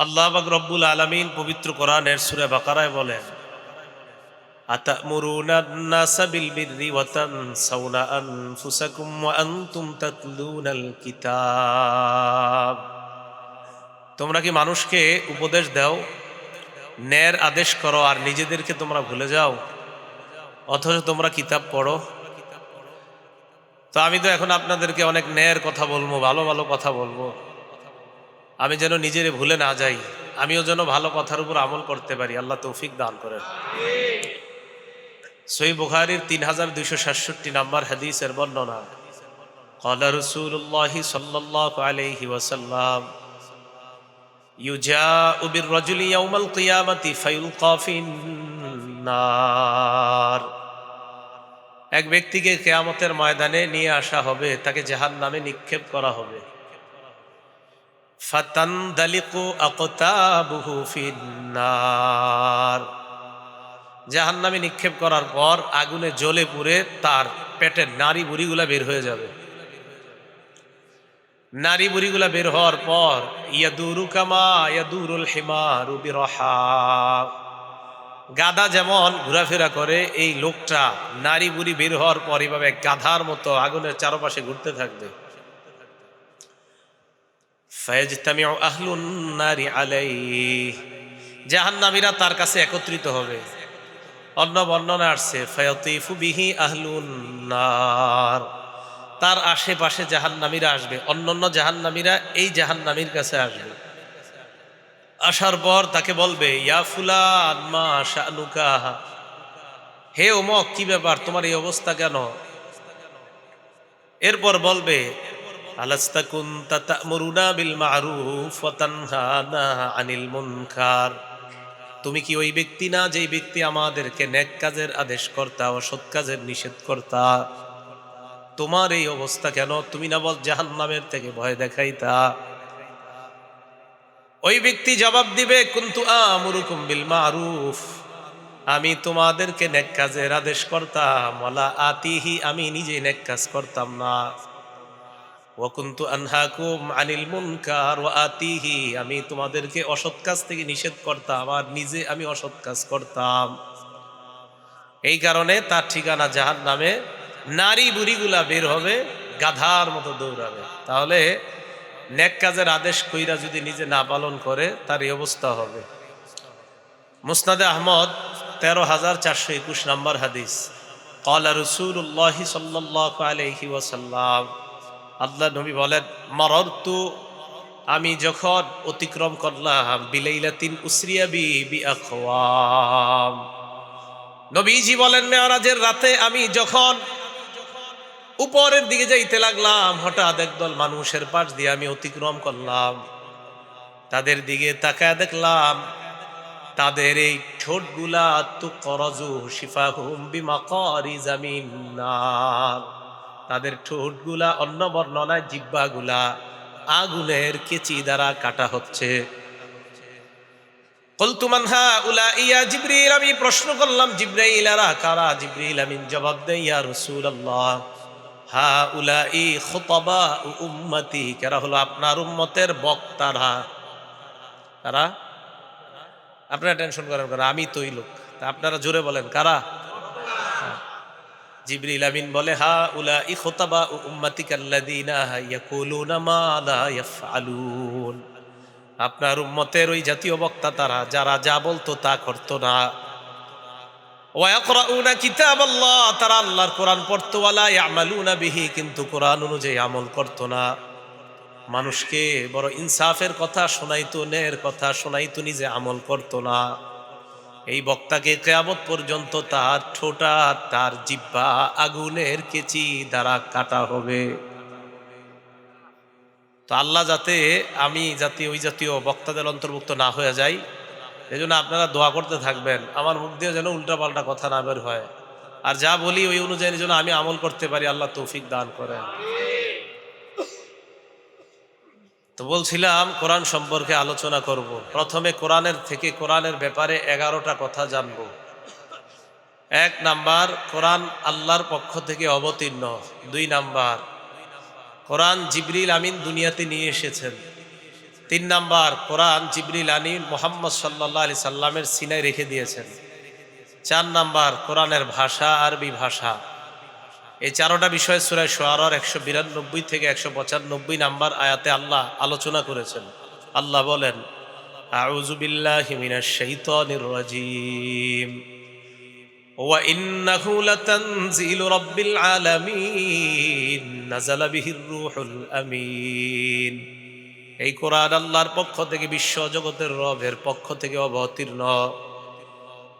আল্লাহ পাক রব্বুল আলামিন পবিত্র কোরআনের সূরা বাকারায় বলেন, আতা'মুরুনা আন-নাসা বিল বিররি ওয়া তানসাউনা আনফুসাকুম ওয়া আনতুম তাতলুনাল কিতাব। তোমরা কি মানুষকে উপদেশ দাও, ন্যায়ের আদেশ করো, আর নিজেদেরকে তোমরা ভুলে যাও, অথচ তোমরা কিতাব পড়ো। তো আমি তো এখন আপনাদেরকে অনেক ন্যায়ের কথা বলবো, ভালো ভালো কথা বলবো, আমি যেন নিজেরে ভুলে না যাই, আমিও যেন ভালো কথার উপর আমল করতে পারি। আল্লাহ তৌফিক দান করেন। সহিহ বুখারীর 3267 নম্বর হাদিসের বর্ণনা, ক্বালা রাসূলুল্লাহি সাল্লাল্লাহু আলাইহি ওয়াসাল্লাম, ইউজাউ বির-রাজুলি ইয়াউমাল কিয়ামাতি ফায়ুলকা ফিন-নার। এক ব্যক্তিকে কিয়ামতের ময়দানে নিয়ে আসা হবে, তাকে জাহান্নামে নিক্ষেপ করা হবে। ফাতানদালিকু আকতাবুহু ফিন-নার। জাহান্নামে নিক্ষেপ করার পর আগুনে জ্বলে পুড়ে তার পেটের নাড়ি বুড়িগুলা বের হয়ে যাবে। নাড়ি বুড়িগুলা বের হওয়ার পর ইয়াদুরু কামা ইয়াদুরুল হিমারু বিরহা, গাধা যেমন ঘোরাফেরা করে, এই লোকটা নারী বুড়ি বের হওয়ার পর এইভাবে গাধার মতো আগুনের চারপাশে ঘুরতে থাকবে। ফায়াজতামিউ আহলুন নারি আলাইহি, জাহান্নামীরা তার কাছে একত্রিত হবে। অন্য বর্ণনা আসছে ফায়াতিফু বিহি আহলুন নার, তার আশেপাশে জাহান্নামীরা আসবে, অন্যান্য জাহান্নামীরা এই জাহান্নামীর কাছে আসবে। আসার পর তাকে বলবে, ইয়া ফুলান মা শানুকা, হে ওমক, কি ব্যাপার, তোমার এই অবস্থা কেন? এরপর বলবে, আলাস্তা কুনতা তা'মুরুনা বিল মা'রুফ ওয়া তানহানা আনিল মুনকার, তুমি কি ওই ব্যক্তি না যেই ব্যক্তি আমাদেরকে নেক কাজের আদেশ করতা, অসৎ কাজের নিষেধ করতা? তোমার এই অবস্থা কেন? তুমি না বল জাহান্নামের থেকে ভয় দেখাইতা? ওই ব্যক্তি জবাব দিবে, কুনতু আমুরুকুম বিল মা'রুফ, আমি তোমাদেরকে নেক কাজের আদেশ করতাম, ওয়ালা আতিহি, আমি নিজে নেক কাজ করতাম না। ওয়া কুনতু আনহাকুম আনিল মুনকার ওয়া আতিহি, আমি তোমাদেরকে অসৎ কাজ থেকে নিষেধ করতাম, আর নিজে আমি অসৎ কাজ করতাম। এই কারণে তার ঠিকানা জাহান্নামে। নারী বুড়িগুলা বের হবে, গাধার মতো দৌড়াবে। তাহলে নেক কাজের আদেশ কইরা যদি নিজে না পালন করে, তার এই অবস্থা হবে। মুসনাদে আহমদ 13421 নম্বর হাদিস, ক্বালা রাসূলুল্লাহি সাল্লাল্লাহু আলাইহি ওয়াসাল্লাম, আল্লাহ নবী বলেন, মারারতু, আমি যখন অতিক্রম করলাম, বিলাইলাতিন উসরিয়া বি বিআকওয়াম, নবীজি বলেন মেরাজের রাতে আমি যখন উপরের দিকে যাইতে লাগলাম, হঠাৎ একদল মানুষের পাশ দিয়ে আমি অতিক্রম করলাম। তাদের দিকে তাকায় দেখলাম তাদের এই ঠোঁটগুলা তুকরাজু শিফাহুম বিমাকারিজা মিন নার, তাদের ঠোঁটগুলা, অন্য বর্ণনায় জিহ্বাগুলা আগুনের কেচি দ্বারা কাটা হচ্ছে। কুলতু মান হাউলা ইয়া জিবরিল, আমি প্রশ্ন করলাম, জিবরাইল এরা কারা? জিবরিল আমিন জবাব দেয়, ইয়া রাসূলুল্লাহ, হাউলাই খুতাবা উম্মতি, কারা হলো আপনার উম্মতের বক্তারা। কারা? আপনারা টেনশন করেন কারা? আমি তো ওই লোক। তা আপনারা জোরে বলেন কারা? জিবরিল আমিন বলে, হাউলাই খুতাবা উম্মতিকাল্লাযীনা ইয়াকুলুনা মা লা ইয়াফআলুন, আপনার উম্মতের ওই জাতীয় বক্তা তারা, যারা যা বলতো তা করতো না। ওয়া ইয়াকরাউনা কিতাবাল্লাহ, তারা আল্লাহর কোরআন পড়তো, ওয়ালা ইয়ামালুনা বিহি, কিন্তু কোরআন অনুযায়ী আমল করতো না। মানুষকে বড় ইনসাফের কথা শোনাইতো, ন্যায়ের কথা শোনাইতো, নিজে আমল করতো না। এই বক্তাকে কিয়ামত পর্যন্ত তার ঠোঁটা, তার জিহ্বা আগুনের কেচি দ্বারা কাটা হবে। তো আল্লাহ যাতে আমি ওই জাতীয় বক্তাদের অন্তর্ভুক্ত না হয়ে যাই, এই জন্য আপনারা দোয়া করতে থাকবেন, আমার মুখ দিয়ে যেন উল্টাপাল্টা কথা না বের হয়, আর যা বলি ওই অনুযায়ী যেন আমি আমল করতে পারি। আল্লাহ তৌফিক দান করেন। তো বলছিলাম কোরআন সম্পর্কে আলোচনা করব। প্রথমে কোরআনের ব্যাপারে 11টা কথা জানব। 1 নাম্বার, কোরআন আল্লাহর পক্ষ থেকে অবতীর্ণ। 2 নাম্বার, কোরআন জিবরিল আমিন দুনিয়াতে নিয়ে এসেছেন। তিন নাম্বার, কোরআন জিবরিল আমিন মুহাম্মদ সাল্লাল্লাহু আলাইহি সাল্লামের সিনায় রেখে দিয়েছেন। চার নাম্বার, কোরআনের ভাষা আরবি ভাষা। এই চারোটা বিষয় সূরা শুআরার 192 থেকে 195 নাম্বার আয়াতে আল্লাহ আলোচনা করেছেন। আল্লাহ বলেন, আউযু বিল্লাহি মিনাশ শাইতানির রাজীম ওয়া ইন্নাহু লাতানজিলু রাব্বিল আলামিন নাযালা বিহির রূহুল আমিন। এই কোরআন আল্লাহর পক্ষ থেকে, বিশ্ব জগতের রবের পক্ষ থেকে অবতীর্ণ।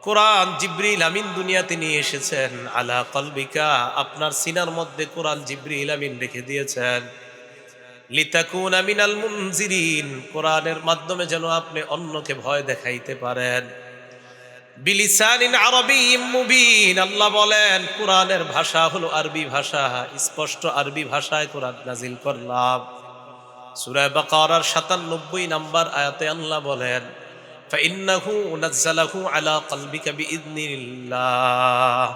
কোরআন জিবরিল আমিন দুনিয়াতে নিয়ে এসেছেন। আলা কলবিকা, আপনার সিনার মধ্যে কোরআন জিবরিল আমিন রেখে দিয়েছেন। লিতাকুনা মিনাল মুনজিরিন, কোরআনের মাধ্যমে যেন আপনি অন্যকে ভয় দেখাইতে পারেন। বিলিসানিন আরবিয়্যিম মুবিন, আল্লাহ বলেন কোরআনের ভাষা হলো আরবি ভাষা, স্পষ্ট আরবি ভাষায় কোরআন নাজিল করলাম। সূরা বাকারার ৯৭ নাম্বার আয়াতে আল্লাহ বলেন, ফাইন্নাহু নাযালাহু আলা কলবিকা বিইذনিল্লাহ।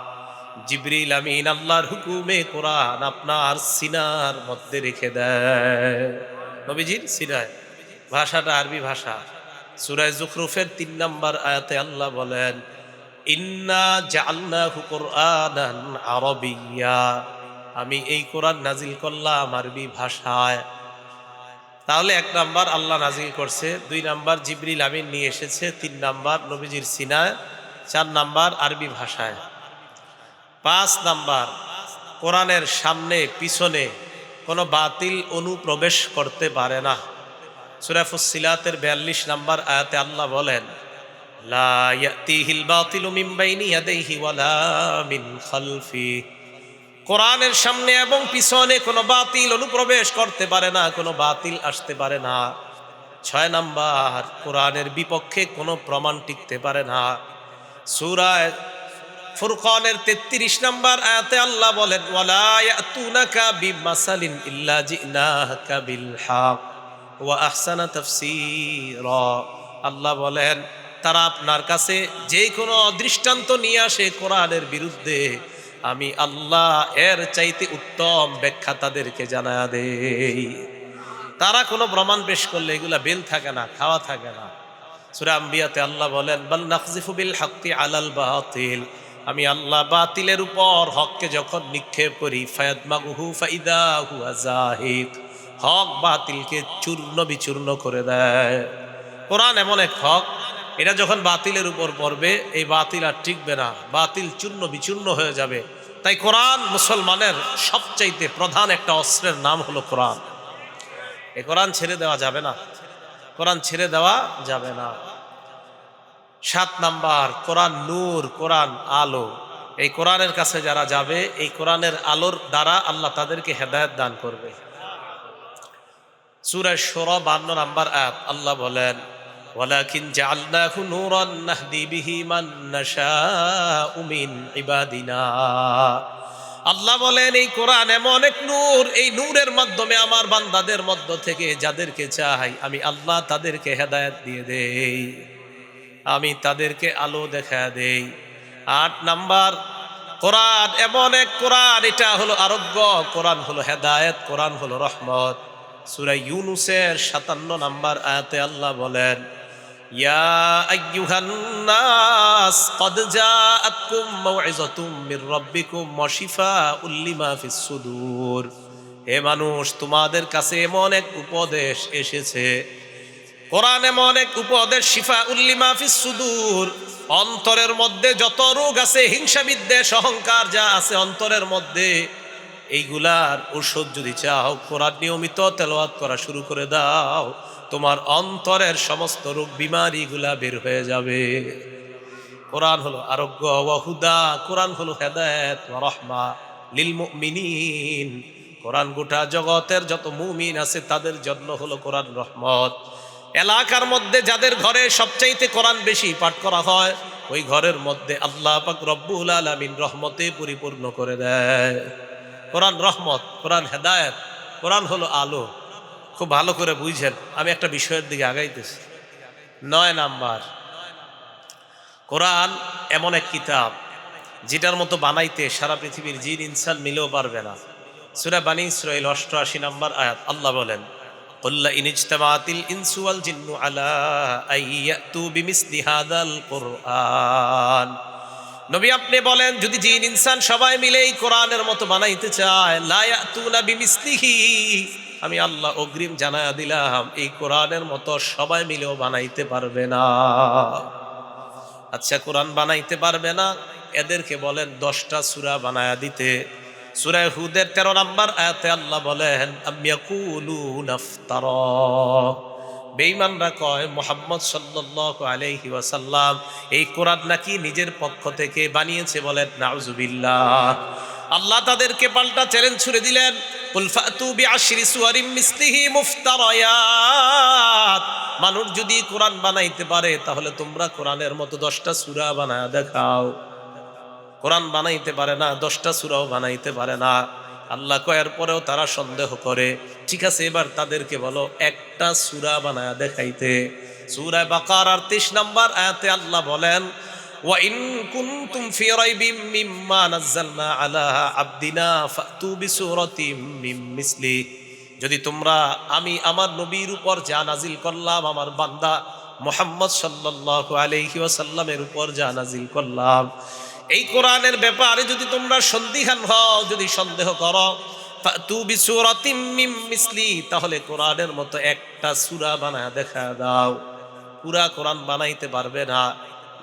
জিবরিল আমিন আল্লাহর হুকুমে কোরআন আপনার সিনার মধ্যে রেখে দেয়। নবীজির সিনায়, ভাষাটা আরবি ভাষা। সূরা যুখরুফের ৩ নাম্বার আয়াতে আল্লাহ বলেন, ইন্না জাআলনাহু কুরআনান আরাবিয়্যা, আমি এই কোরআন নাজিল করলাম আরবি ভাষায়। তাহলে ১ নাম্বার আল্লাহ নাজিল করছে, ২ নাম্বার জিবরিল আমিন নিয়ে এসেছে, ৩ নাম্বার নবীজির সিনায়, ৪ নাম্বার আরবি ভাষায়। ৫ নাম্বার, কোরআনের সামনে পিছনে কোনো বাতিল অনুপ্রবেশ করতে পারে না। সূরা ফুসসিলাতের ৪২ নাম্বার আয়াতে আল্লাহ বলেন, লা ইয়াতিহিল বাতিলু মিন বাইনি ইয়াদাইহি ওয়ালা মিন খালফি। কোরআনের সামনে এবং পিছনে কোনো বাতিল অনুপ্রবেশ করতে পারে না, কোনো বাতিল আসতে পারে না। ৬ নাম্বার, কোরআনের বিপক্ষে কোনো প্রমাণ টিকতে পারে না। সূরা ফুরকানের ৩৩ নাম্বার আয়াতে আল্লাহ বলেন, ওয়ালা ইয়াতুনাকা বিমাসালিন ইল্লা জিনাকা বিল হক ওয়া আহসানা তাফসীরা। আল্লাহ বলেন, তারা আপনার কাছে যে কোনো দৃষ্টান্ত নিয়ে আসে কোরআনের বিরুদ্ধে, আমি আল্লাহ এর চাইতে উত্তম ব্যাখ্যা তাদেরকে জানায়া দেই। তারা কোনো প্রমাণ পেশ করলে এগুলা বেল থাকে না, খাওয়া থাকে না। সূরা আম্বিয়াতে আল্লাহ বলেন, বাল নাকযিফু বিল হাক্কি আলাল বাতিল, আমি আল্লাহ বাতিলের উপর হককে যখন নিক্ষেপ করি, ফায়াদমাগুহু ফাইদা হুয়া যাহিক, হক বাতিলকে চূর্ণ বিচূর্ণ করে দেয়। কোরআন এমন এক হক, এটা যখন বাতিলের উপর পড়বে, এই বাতিল আর টিকবে না, বাতিল চূর্ণ বিচূর্ণ হয়ে যাবে। তাই কোরআন মুসলমানের সবচাইতে প্রধান একটা অস্ত্রের নাম হলো কোরআন। এই কোরআন ছেড়ে দেওয়া যাবে না, কোরআন ছেড়ে দেওয়া যাবে না। ৭ নাম্বার, কোরআন নূর, কোরআন আলো। এই কোরআনের কাছে যারা যাবে, এই কোরআনের আলোর দ্বারা আল্লাহ তাদেরকে হেদায়েত দান করবে। সূরা শুরা ৫২ নাম্বার আয়াত আল্লাহ বলেন, ওয়ালাকিন জাআলনাহু নূরান নাহদি বিহি মান নাশাউ মিন ইবাদিনা। আল্লাহ বলেন, এই কোরআন এমন এক নূর, এই নূরের মাধ্যমে আমার বান্দাদের মধ্য থেকে যাদেরকে চাই আমি আল্লাহ তাদেরকে হেদায়েত দিয়ে দেই, আমি তাদেরকে আলো দেখা দেই। ৮ নাম্বার, কোরআন এমন এক কোরআন, এটা হলো আরোগ্য, কোরআন হলো হেদায়েত, কোরআন হলো রহমত। সূরা ইউনূসের ৫৭ নাম্বার আয়াতে আল্লাহ বলেন, ইয়া আইয়ুহান নাস ক্বাদ জাআতকুম মাউইযাতুম মির রাব্বিকুম ওয়া শিফাউল লিমা ফিস সুদূর। হে মানুষ, তোমাদের কাছে এমন এক উপদেশ এসেছে, কোরআন এমন এক উপদেশ, শিফাউল লিমা ফিস সুদূর, অন্তরের মধ্যে যত রোগ আছে, হিংসা বিদ্বেষ অহংকার যা আছে অন্তরের মধ্যে, এইগুলার ঔষধ যদি চাও, কোরআন নিয়মিত তেলাওয়াত করা শুরু করে দাও, তোমার অন্তরের সমস্ত রোগ বিমারিগুলা বের হয়ে যাবে। কোরআন হলো আরোগ্য, ওয়া হুদা, কোরআন হলো হেদায়েত, ওয়া রাহমা লিল মুমিনিন, কোরআন গোটা জগতের যত মুমিন আছে তাদের জন্য হলো কোরআন রহমত। এলাকার মধ্যে যাদের ঘরে সবচাইতে কোরআন বেশি পাঠ করা হয়, ওই ঘরের মধ্যে আল্লাহ পাক রব্বুল আলামিন রহমতে পরিপূর্ণ করে দেয়। কোরআন রহমত, কোরআন হেদায়েত, কোরআন হলো আলো। খুব ভালো করে বুঝেন, আমি একটা বিষয়ের দিকে আগাইতেছি। ৯ নাম্বার, কোরআন এমন এক কিতাব যেটার মতো বানাইতে সারা পৃথিবীর জিন ইনসান মিলেও পারবে না। সূরা বানী ইসরাঈল ৮৮ নাম্বার আয়াত আল্লাহ বলেন, قل لئن اجتمعت الإنس والجن على أن يأتوا بمثل هذا القرآن নবী আপনি বলেন যদি জিন ইনসান সবাই মিলে এই কোরআনের মতো বানাইতে চায় লা ইয়াতুনা বিমিসলিহি আমি আল্লাহ অগ্রিম জানায়া দিলাম এই কোরআনের মতো সবাই মিলেও বানাইতে পারবে না। আচ্ছা কোরআন বানাইতে পারবে না, এদেরকে বলেন 10টা সূরা বানায়া দিতে। সূরা হুদের 13 নম্বর আয়াতে আল্লাহ বলেন আম ইয়াকুলুনা ইফতারা, বেঈমানরা কয় মুহাম্মদ সাল্লাল্লাহু আলাইহি ওয়াসাল্লাম এই কোরআন নাকি নিজের পক্ষ থেকে বানিয়েছে, বলেন নাউজুবিল্লাহ। আল্লাহ তাদেরকে পাল্টা চ্যালেঞ্জ ছুড়ে দিলেন কুল ফাতু বিআশরি সুওয়ারিম মিসলিহি মুফতারায়াত, মানুষ যদি কোরআন বানাইতে পারে তাহলে তোমরা কোরআনের মতো 10টা সূরা বানায়া দেখাও। কোরআন বানাইতে পারে না, 10টা সূরাও বানাইতে পারে না। আল্লাহ কয়ার পরেও তারা সন্দেহ করে। ঠিক আছে, এবার তাদেরকে বলো একটা সূরা বানায়া দেখাইতে। সূরা বাকারার 23 নম্বর আয়াতে আল্লাহ বলেন ওয়া ইন কুনতুম ফি রাইবিম মিম্মা নাযালনা আলা আবদিনা ফাতু বিসূরাতিম মিন মিসলি, যদি তোমরা আমি আমার নবীর উপর যা নাজিল করলাম, আমার বান্দা মুহাম্মদ সাল্লাল্লাহু আলাইহি ওয়াসাল্লামের উপর যা নাজিল করলাম, এই কোরআনের ব্যাপারে যদি তোমরা সন্দিহান হও, যদি সন্দেহ করো, ফাতু বিসূরাতিম মিন মিসলি, তাহলে কোরআনের মতো একটা সূরা বানায় দেখা দাও। পুরা কোরআন বানাইতে পারবে না,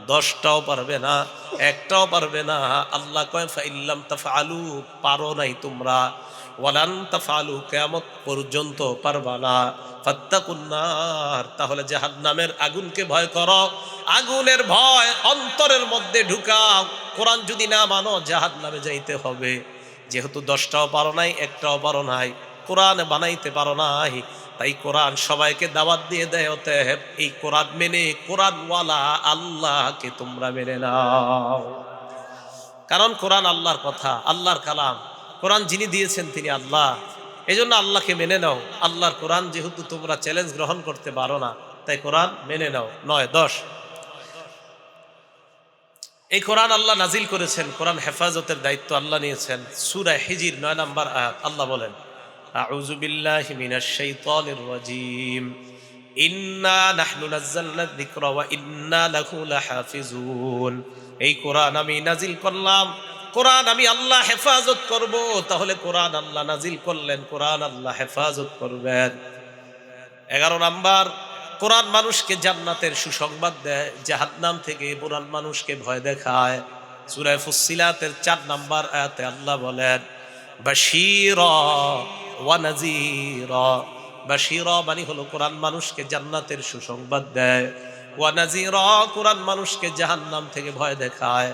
10টাও পারবে না, একটাও পারবে না। আল্লাহ কয় ফাইল্লাম তাফআলু, পারো নাই তোমরা, ওয়ালান তাফআলু, কিয়ামত পর্যন্ত পারবা না। ফাত্তাকুন নার, তাহলে জাহান্নামের আগুনকে ভয় করো। আগুনের ভয় অন্তরের মধ্যে ঢুকাও। কোরআন যদি না মানো জাহান্নামে যাইতে হবে। যেহেতু 10টাও পারো নাই, একটাও পারো নাই, কোরআন বানাইতে পারো নাই, তাই কোরআন সবাইকে দাওয়াত দিয়ে দেয় অতএব এই কোরআন মেনে কোরআনওয়ালা আল্লাহকে তোমরা মেনে নাও। কারণ কোরআন আল্লাহর কথা, আল্লাহর কালাম। কোরআন যিনি দিয়েছেন তিনি আল্লাহ, এই জন্য আল্লাহকে মেনে নাও। আল্লাহর কোরআন যেহেতু তোমরা চ্যালেঞ্জ গ্রহণ করতে পারো না, তাই কোরআন মেনে নাও। 9, 10 এই কোরআন আল্লাহ নাজিল করেছেন, কোরআন হেফাজতের দায়িত্ব আল্লাহ নিয়েছেন। সূরা হিজর 9 নম্বর আয়াত আল্লাহ বলেন আউযু বিল্লাহি মিনাশ শাইতানির রাজীম ইন্না নাহনু নাযালনা যিকরা ওয়া ইন্না লাহু লাহাফিজুন, এই কোরআন আমি নাজিল করলাম, কোরআন আমি আল্লাহ হেফাজত করব। তাহলে কোরআন আল্লাহ নাজিল করলেন, কোরআন আল্লাহ হেফাজত করবেন। 11 নাম্বার, কোরআন মানুষকে জান্নাতের সুসংবাদ দেয়, জাহান্নাম থেকে কোরআন মানুষকে ভয় দেখায়। সূরা ফুসসিলাতের 4 নম্বর আয়াতে আল্লাহ বলেন বাশীরা ওয়া নাযীরা, বাশীরা মানে হলো কোরআন মানুষকে জান্নাতের সুসংবাদ দেয়, ওয়া নাযীরা কোরআন মানুষকে জাহান্নাম থেকে ভয় দেখায়।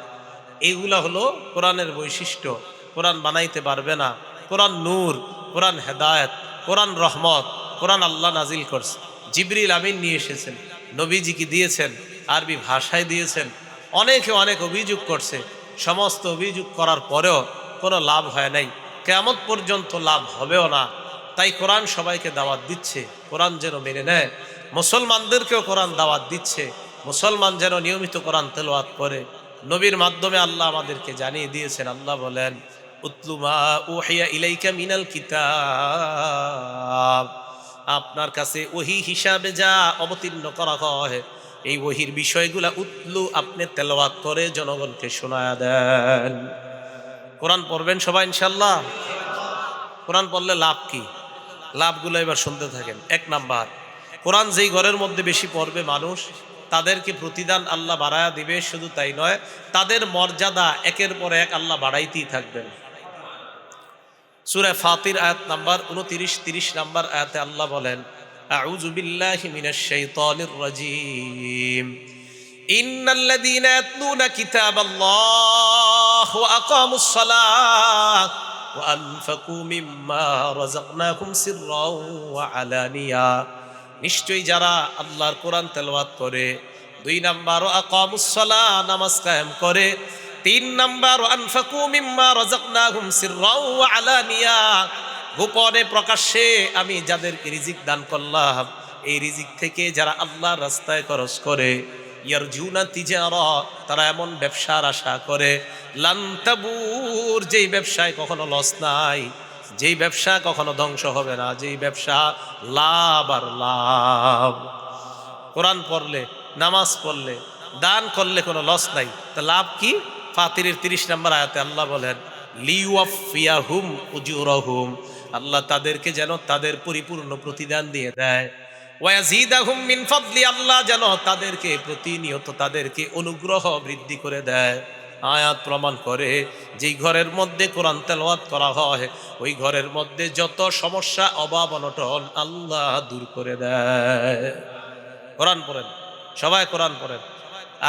এইগুলা হলো কোরআনের বৈশিষ্ট্য। কোরআন বানাইতে পারবে না। কোরআন নূর, কোরআন হেদায়েত, কোরআন রহমত। কোরআন আল্লাহ নাজিল করছে, জিবরিল আমিন নিয়ে এসেছেন, নবীজিকে দিয়েছেন, আরবি ভাষায় দিয়েছেন। অনেকে অনেক অভিযোগ করছে, সমস্ত অভিযোগ করার পরেও কোনো লাভ হয় নাই, কিয়ামত পর্যন্ত লাভ হবেও না। তাই কোরআন সবাইকে দাওয়াত দিচ্ছে, কোরআন যেন মেনে নেয়। মুসলমানদেরকেও কোরআন দাওয়াত দিচ্ছে, মুসলমান যেন নিয়মিত কোরআন তেলাওয়াত করে। নবীর মাধ্যমে আল্লাহ আমাদেরকে জানিয়ে দিয়েছেন। আল্লাহ বলেন উতলু মা উহিয়া ইলাইকা মিনাল কিতাব, আপনার কাছে ওহী হিসাবে যা অবতীর্ণ করা হয় এই ওহীর বিষয়গুলা উতলু, আপনি তেলাওয়াত করে জনগণকে শোনায়া দেন। কোরআন পড়বেন সবাই ইনশাআল্লাহ। কোরআন পড়লে লাভ কি? লাভগুলো এবার শুনতে থাকেন। 1 নাম্বার, কোরআন যেই ঘরের মধ্যে বেশি পড়বে মানুষ, তাদেরকে প্রতিদান আল্লাহ বাড়ায়া দিবে। শুধু তাই নয়, তাদের মর্যাদা একের পর এক আল্লাহ বাড়াইতেই থাকবেন। সূরা ফাতির আয়াত নাম্বার 29, 30 নাম্বার আয়াতে আল্লাহ বলেন আউযু বিল্লাহি মিনাশ শাইতানির রাজীম ইন্নাল্লাযীনা ইয়াতলুনা কিতাবাল্লাহি ওয়া আকামুস সালাহ ওয়া আনফাকু মিম্মা রাযাকনাহুম সিররাও ওয়া আলানিয়া, নিশ্চয়ই যারা আল্লাহর কোরআন তেলাওয়াত করে, 2 নাম্বার আকামুস সালাহ, নামাজ কায়েম করে, 3 নাম্বার আনফাকু মিম্মা রাযাকনাহুম সিররাও ওয়া আলানিয়া, গোপনে প্রকাশ্যে আমি যাদেরকে রিজিক দান করলাম এই রিজিক থেকে যারা আল্লাহর রাস্তায় খরচ করে, ইয়ারজুনা তিজারা, তারা এমন ব্যবসার আশা করে, লান তাবুর, যেই ব্যবসায় কখনো লস নাই, যেই ব্যবসা কখনো ধ্বংস হবে না, যেই ব্যবসা লাভ আর লাভ। কোরআন পড়লে, নামাজ পড়লে, দান করলে কোনো লস নাই। তা লাভ কি? ফাতিরের 30 নম্বর আয়াতে আল্লাহ বলেন লিওয়াফিয়াহুম উজুরহুম, আল্লাহ তাদেরকে যেন তাদের পরিপূর্ণ প্রতিদান দিয়ে দেয়। ওয়ায়াজিদাহুম মিন ফাদলি, আল্লাহ যেন তাদেরকে প্রতিনিয়ত তাদেরকে অনুগ্রহ বৃদ্ধি করে দেয়। আয়াত প্রমাণ করে যেই ঘরের মধ্যে কোরআন তেলাওয়াত করা হয় ওই ঘরের মধ্যে যত সমস্যা অভাব অনটন আল্লাহ দূর করে দেয়। কোরআন পড়েন, সবাই কোরআন পড়েন।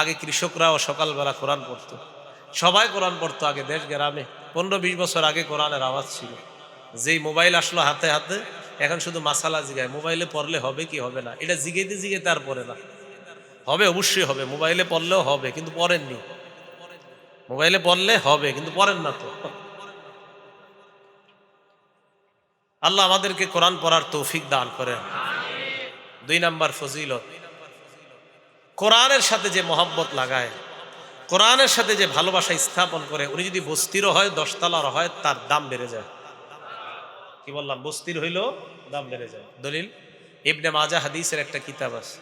আগে কৃষকরাও সকালবেলা কোরআন পড়তো, সবাই কোরআন পড়তো আগে দেশ গ্রামে। 15-20 বছর আগে কোরআনের আওয়াজ ছিল। যেই মোবাইল আসলো হাতে হাতে, এখন শুধু মাসালা জিগায় মোবাইলে পড়লে হবে কি হবে না, এটা জিগাইতে জিগাইতে আর পড়ে না। হবে, অবশ্যই হবে, মোবাইলে পড়লেও হবে, কিন্তু পড়েননি। মোবাইলে পড়লে হবে কিন্তু পড়েন না তো। আল্লাহ আমাদেরকে কোরআন পড়ার তৌফিক দান করেন। 2 নাম্বার ফজিলত, কোরআনের সাথে যে মহব্বত লাগায়, কোরআনের সাথে যে ভালোবাসা স্থাপন করে, উনি যদি বস্তিরও হয় 10 তলার হয় তার দাম বেড়ে যায়। কি বললাম? বস্তির হইল দাম বেড়ে যায়। দলিল ইবনে মাজাহ হাদিসের একটা কিতাব আছে,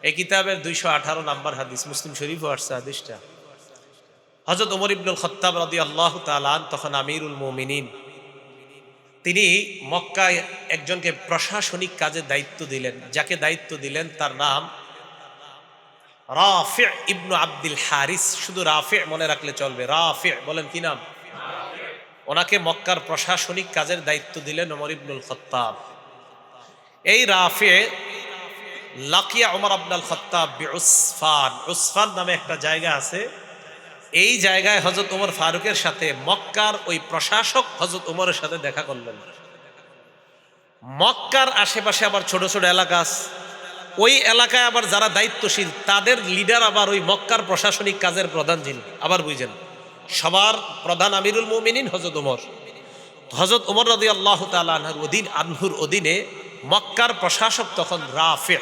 এই কিতাবের 218 নাম্বার হাদিস, মুসলিম শরীফও আসছে হাদিসটা। হযরত ওমর ইবনুল খাত্তাব রাদিয়াল্লাহু তাআলা তখন আমিরুল মুমিনিন, তিনি মক্কায় একজনকে প্রশাসনিক কাজের দায়িত্ব দিলেন। যাকে দায়িত্ব দিলেন তার নাম রাফি ইবনু আব্দুল হারিস। শুধু রাফি মনে রাখলে চলবে, রাফি বলেন কি নাম? ওনাকে মক্কার প্রশাসনিক কাজের দায়িত্ব দিলেন ওমর ইবনুল খাত্তাব। এই রাফি লাকিয়া ওমর আব্দুল খাত্তাব বিউসফান, উসফান নামে একটা জায়গা আছে। এই জায়গায় হযরত ওমর ফারুকের সাথে মক্কার ওই প্রশাসক হযরত ওমরের সাথে দেখা করলেন। মক্কার আশেপাশে আবার ছোট ছোট এলাকা আছে, ওই এলাকায় আবার যারা দায়িত্বশীল তাদের লিডার আবার ওই মক্কার প্রশাসনিক কাজের প্রধান যিনি, আবার বুঝেন সবার প্রধান আমিরুল মুমিনিন হযরত ওমর। হযরত ওমর রাদিয়াল্লাহু তাআলা আনহুর অধীনে মক্কার প্রশাসক তখন রাফি।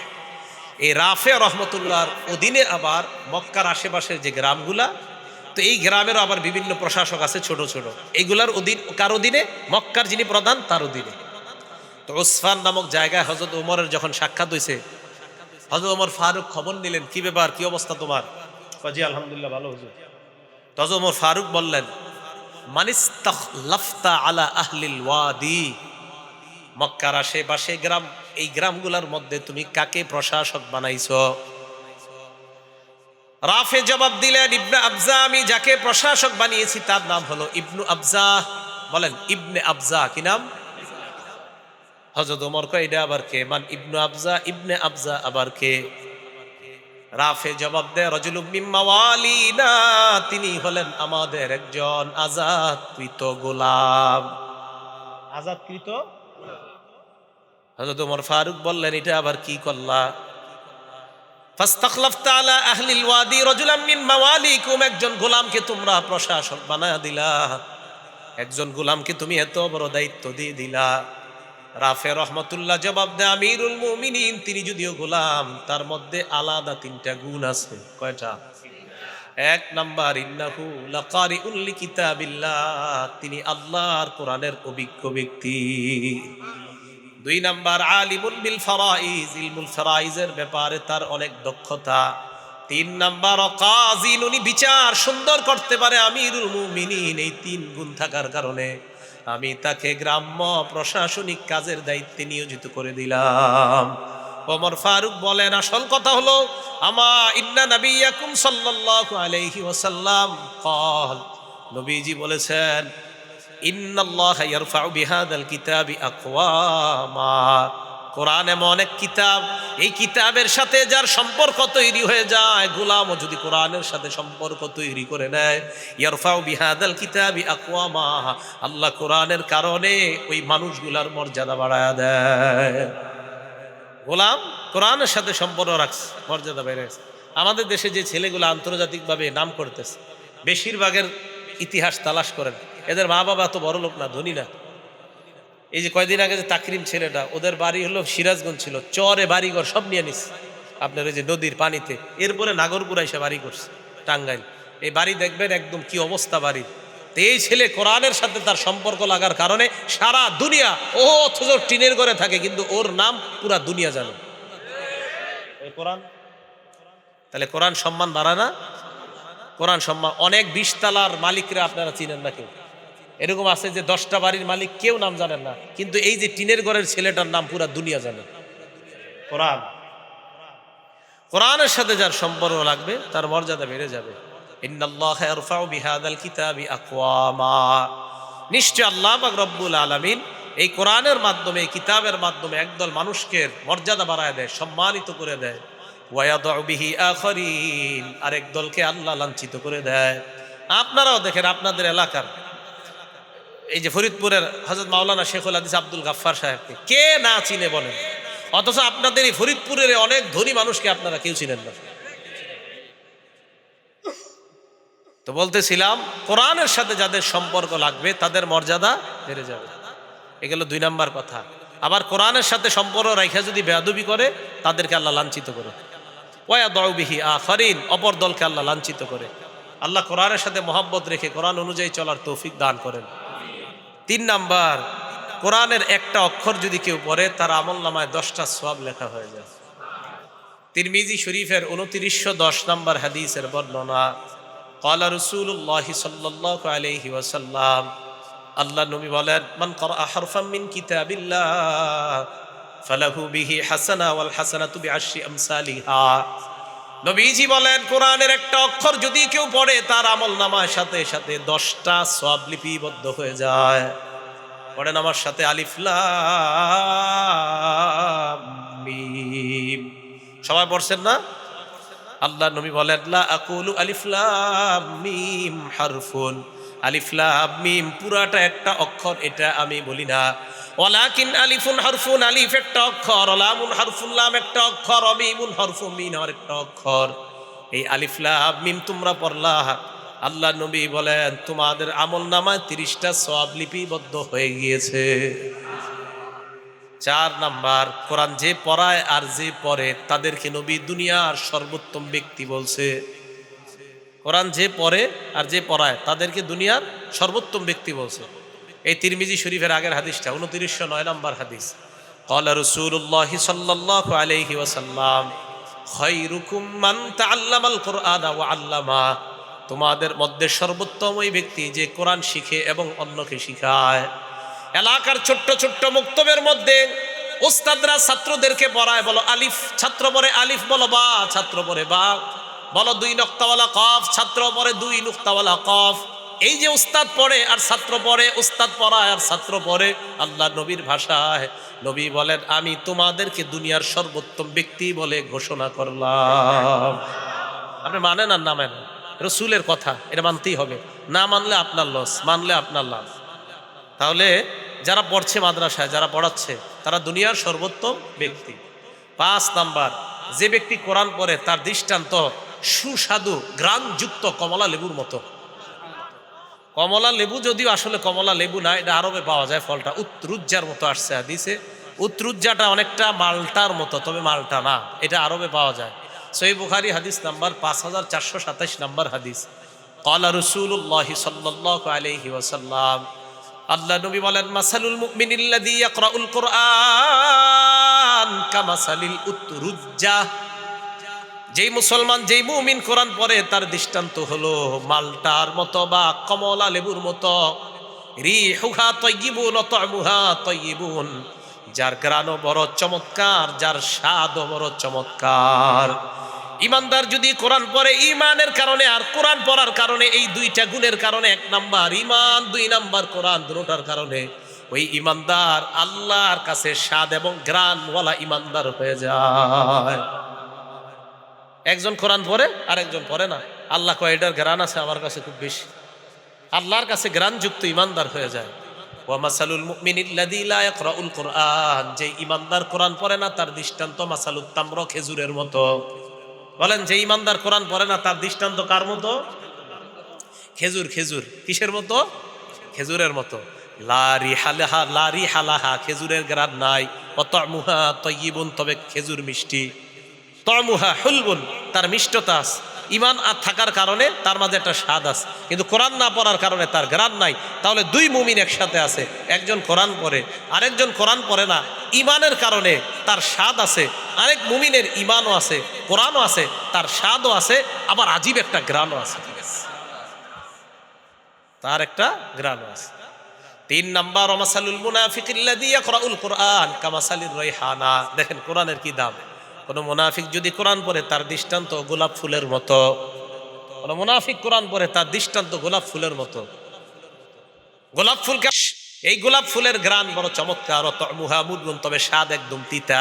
এই রাফি রহমতুল্লাহর অধীনে আবার মক্কার আশেপাশের যে গ্রামগুলা, তো এই গ্রামেরও আবার বিভিন্ন প্রশাসক আছে ছোট ছোট। এইগুলার অধীন কার অধীনে? মক্কার যিনি প্রধান তার অধীনে। তো উসফান নামক জায়গায় হযরত ওমরের যখন সাক্ষাৎ হয়েছে, হযরত ওমর ফারুক খবর নিলেন, কি ব্যাপার, কি অবস্থা তোমার? জি আলহামদুলিল্লাহ ভালো হুজুর। তো হযরত ওমর ফারুক বললেন মানিস্তাখলাফতা আলা আহলিল ওয়াদি, মক্কার আশেপাশে গ্রাম, এই গ্রামগুলোর মধ্যে তুমি কাকে প্রশাসক বানাইছো? রাফে জবাব দিলেন ইবনে আবজা, আমি যাকে প্রশাসক বানিয়েছি তার নাম হলো ইবনু আবজা। বলেন ইবনে আবজা কি নাম? হযরত ওমর কয় এটা আবার কে? মান ইবনু আবজা, ইবনে আবজা আবার কে? রাফে জবাব দেয় রাজুলুম মিন মাওয়ালিনা, তিনি হলেন আমাদের একজন আজাদকৃত গোলাম। আজাদকৃত? হযরত ওমর ফারুক বললেন এটা আবার কি করলা? ফাস্তাখলাফতা আলা আহলিল ওয়াদি রাজুলাম মিন মাওয়ালিকুম, একজন গোলামকে তোমরা প্রশাসক বানায়া দিলা, একজন গোলামকে তুমি এত বড় দায়িত্ব দিয়ে দিলা। রাফে রহমতুল্লাহ জবাব দেয় আমিরুল মুমিনিন তিনি যদিও গোলাম, তার মধ্যে আলাদা 3টা গুণ আছে। কয়টা? 1 নাম্বার ইন্নাহু লাকারিউল লিকিতাবিল্লাহ, তিনি আল্লাহর কোরআনের অভিজ্ঞ ব্যক্তি। 2 নাম্বার আলিমুন বিল ফারাইজ, ইলমুল ফারাইজের ব্যাপারে তার অনেক দক্ষতা। 3 নাম্বার কাযিন, উনি বিচার সুন্দর করতে পারে আমিরুল মুমিনিন। এই 3 গুণ থাকার কারণে আমি তাকে গ্রাম্য প্রশাসনিক কাজের দায়িত্বে নিয়োজিত করে দিলাম। ওমর ফারুক বলেন আসল কথা হলো আমা ইন্না নবিয়াকুম সাল্লাল্লাহু আলাইহি ওয়াসাল্লাম ক্বাল, নবীজি বলেছেন ইন্নাল্লাহা ইয়ারফাউ বিহাদাল কিতাবি আকওয়ামা, কোরআন এমন এক কিতাব, এই কিতাবের সাথে যার সম্পর্ক তৈরি হয়ে যায়, গোলামও যদি কোরআনের সাথে সম্পর্ক তৈরি করে নেয়, ইয়ারফাউ বিহাদাল কিতাবি আকওয়ামা, আল্লাহ কোরআনের কারণে ওই মানুষগুলার মর্যাদা বাড়ায় দেয়। গোলাম কোরআনের সাথে সম্পর্ক রাখছে, মর্যাদা বেড়ে গেছে। আমাদের দেশে যে ছেলেগুলো আন্তর্জাতিকভাবে নাম করতেছে, বেশিরভাগের ইতিহাস তালাশ করেন, এদের মা বাবা তো বড় লোক না, ধনী না। এই যে কয়দিন আগে যে তাকরিম ছেলেটা, ওদের বাড়ি হলো সিরাজগঞ্জ, ছিল চরে বাড়িঘর সব নিয়ে নিস আপনার ওই যে নদীর পানিতে, এরপরে নাগরপুরা এসে বাড়ি করছে টাঙ্গাইল। এই বাড়ি দেখবেন একদম কি অবস্থা বাড়ির, তো এই ছেলে কোরআনের সাথে তার সম্পর্ক লাগার কারণে সারা দুনিয়া, ও অথচ টিনের ঘরে থাকে কিন্তু ওর নাম পুরা দুনিয়া জানে এই কোরআন। তাহলে কোরআন সম্মান বাড়ায় না? কোরআন সম্মান। অনেক 20 তালার মালিকরা আপনারা চিনেন না, কেউ এরকম আছে যে 10টা বাড়ির মালিক কেউ নাম জানেন না, কিন্তু এই যে টিনের ঘরের ছেলেটার নাম পুরা দুনিয়া জানে। কোরআন, কোরআনের সাথে যার সম্পর্ক লাগবে তার মর্যাদা বেড়ে যাবে। ইন্নাল্লাহা ইয়ারফাউ বিহাদাল কিতাবি আকওয়ামা, নিশ্চয় আল্লাহ পাক রব্বুল আলামিন এই কোরআনের মাধ্যমে, এই কিতাবের মাধ্যমে একদল মানুষকে মর্যাদা বাড়ায় দেয়, সম্মানিত করে দেয়। ওয়ায়াদউ বিহি আখারিন, আরেক দলকে আল্লাহ লাঞ্ছিত করে দেয়। আপনারাও দেখেন আপনাদের এলাকার এই যে ফরিদপুরের হযরত মাওলানা শেখুল হাদিস আব্দুল গাফফার সাহেবকে কে না চিনে বলেন? অথচ আপনাদের এই ফরিদপুরের অনেক ধনী মানুষকে আপনারা কেউ চিনেন না। তো বলতেছিলাম কোরআনের সাথে যাদের সম্পর্ক লাগবে তাদের মর্যাদা বেড়ে যাবে। এগুলো 2 নাম্বার কথা। আবার কোরআনের সাথে সম্পর্ক রাখা যদি বেয়াদবি করে তাদেরকে আল্লাহ লাঞ্ছিত করে। ওয়ায়াদউ বিহি আখারিন, অপর দলকে আল্লাহ লাঞ্ছিত করে। আল্লাহ কোরআনের সাথে মহব্বত রেখে কোরআন অনুযায়ী চলার তৌফিক দান করেন। 3 নাম্বার, কোরআনের একটা অক্ষর যদি কেউ পড়ে তার আমলনামায় 10টা সওয়াব লেখা হয়ে যায়। তিরমিজি শরীফের 2910 নম্বর হাদিসের বর্ণনা, ক্বালা রাসূলুল্লাহ সাল্লাল্লাহু আলাইহি ওয়াসাল্লাম, আল্লাহ নবী বলেন, মান ক্বারা হারফাম মিন কিতাবিল্লাহ ফালাহু বিহি হাসানা ওয়াল হাসানাতু বিআশরি আমসালিহা। নবীজি বলেন কোরআনের একটা অক্ষর যদি কেউ পড়ে তার আমলনামার সাথে সাথে 10টা সওয়াব লিপিবদ্ধ হয়ে যায়। পড়েন আমার সাথে, আলিফ লাম মিম। সবাই পড়ছেন না? আল্লাহ নবী বলেন, লা আকুলু আলিফ লাম মিম হারফুন, আলিফ লাম মিম পুরাটা একটা অক্ষর এটা আমি বলি না। ওয়ালাকিন আলিফুন হারফুন, আলিফ একটা অক্ষর, লামুন হারফুন, লাম একটা অক্ষর, মিমুন হারফুন, মিম একটা অক্ষর। এই আলিফ লাম মিম তোমরা পড়লা, আল্লাহ নবী বলেন তোমাদের আমলনামায় 30টা সওয়াব লিপিবদ্ধ হয়ে গিয়েছে। 4 নাম্বার, কোরআন যে পড়ায় আর যে পড়ে তাদেরকে নবী দুনিয়ার সর্বোত্তম ব্যক্তি বলছে। কোরআন যে পড়ে আর যে পড়ায় তাদেরকে দুনিয়ার সর্বোত্তম ব্যক্তি বলছে। এই তিরমিজি শরীফের আগের হাদিসটা 2909 নম্বর হাদিস। ক্বালা রাসূলুল্লাহ সাল্লাল্লাহু আলাইহি ওয়াসাল্লাম, খায়রুকুম মান তাআল্লামাল কুরআনা ওয়া আল্লামা, তোমাদের মধ্যে সর্বোত্তম ওই ব্যক্তি যে কোরআন শিখে এবং অন্যকে শিখায়। এলাকার ছোট্ট ছোট্ট মুক্তবের মধ্যে উস্তাদরা ছাত্রদেরকে পড়ায়, বলো আলিফ, ছাত্র পড়ে আলিফ, বলো বা, ছাত্র পড়ে বা, বলো 2 নুক্তাওয়ালা কফ, ছাত্র পড়ে 2 নুক্তাওয়ালা কফ। এই যে উস্তাদ পড়ে আর ছাত্র পড়ে, উস্তাদ পড়ায় আর ছাত্র পড়ে, আল্লাহ নবীর ভাষায় নবী বলেন আমি তোমাদেরকে দুনিয়ার সর্বোত্তম ব্যক্তি বলে ঘোষণা করলাম। আপনি মানেন আর না মানেন, রসুলের কথা এটা মানতেই হবে। না মানলে আপনার লস, মানলে আপনার লাভ। তাহলে যারা পড়ছে মাদ্রাসায়, যারা পড়াচ্ছে তারা দুনিয়ার সর্বোত্তম ব্যক্তি। 5 নাম্বার, যে ব্যক্তি কোরআন পড়ে তার দৃষ্টান্ত সুস্বাদু ঘ্রাণযুক্ত কমলা লেবুর মতো। কমলা লেবু যদিও আসলে কমলা লেবু না, এটা আরবে পাওয়া যায় ফলটা, উত্রুজ্জার মতো আসছে হাদিসে। উত্রুজ্জাটা অনেকটা মালটার মতো, তবে মালটা না, এটা আরবে পাওয়া যায়। সহিহ বুখারী হাদিস নাম্বার 5427 নম্বর হাদিস। ক্বালা রাসূলুল্লাহ সাল্লাল্লাহু আলাইহি ওয়াসাল্লাম, আল্লাহ নবী বলেন মাসালুল মুমিনিল্লাযী ইয়াকরাউল কুরআন কামাসালিল উতরুজ্জা, যেই মুসলমান, যেই মুমিন কোরআন পড়ে তার দৃষ্টান্ত হলো মালটার মতো বা কমলা লেবুর মতো। রিহুহা তাইয়্যিবুন ওয়া তা'মুহা তাইয়্যিবুন, যার ঘ্রাণও বড় চমৎকার, যার স্বাদও বড় চমৎকার। ইমানদার যদি কোরআন পড়ে ঈমানের কারণে আর কোরআন পড়ার কারণে, এই 2টা গুণের কারণে, 1 নাম্বার ঈমান, 2 নাম্বার কোরআন, দুটোটার কারণে ওই ঈমানদার আল্লাহর কাছে স্বাদ এবং ঘ্রাণওয়ালা ঈমানদার হয়ে যায়। একজন কোরআন পড়ে আর একজন পড়ে না, আল্লাহ কয় এটার ঘ্রাণ আছে আমার কাছে খুব বেশি, আল্লাহর কাছে ঘ্রাণযুক্ত ঈমানদার হয়ে যায়। ওয়া মাসালুল মুমিনিল্লাযী লা ইয়াকরাউল কুরআন, যে ঈমানদার কোরআন পড়ে না তার দৃষ্টান্ত মাসালুত তামর, খেজুরের মতো। বলেন যে ঈমানদার কোরআন পড়ে না তার দৃষ্টান্ত কার মতো? খেজুর। খেজুর কিসের মতো? খেজুরের মতো। লা রিহালাহা, লা রিহালাহা, খেজুরের ঘ্রাণ নাই। ওয়া তা'মুহা তাইয়্যিবুন, তবে খেজুর মিষ্টি। তা'মুহা হুলবুন, তার মিষ্টতা আছে। ইমান থাকার কারণে তার মাঝে একটা স্বাদ আছে, কিন্তু কোরআন না পড়ার কারণে তার ঘ্রাণ নাই। তাহলে দুই মুমিন একসাথে আছে, একজন কোরআন পড়ে আরেকজন কোরআন পড়ে না, ইমানের কারণে তার স্বাদ আছে, আরেক মুমিনের ইমানও আছে, কোরআনও আছে, তার স্বাদও আছে, আবার আজীব একটা ঘ্রাণও আছে, ঠিক আছে, তার একটা ঘ্রাণও আছে। 3 নাম্বার, ওমাসালুল মুনাফিকিল্লাযী ইয়াকরাউল কুরআন কামাসালির রাইহানা। দেখেন কোরআনের কি দাম। কোন মুনাফিক যদি কোরআন পড়ে তার দৃষ্টান্ত গোলাপ ফুলের মতো। কোন মুনাফিক কোরআন পড়ে তার দৃষ্টান্ত গোলাপ ফুলের মতো। গোলাপ ফুলকে, এই গোলাপ ফুলের ঘ্রাণ বড় চমৎকার, তা'মুহা মুরগুন, তবে স্বাদ একদম তিতা।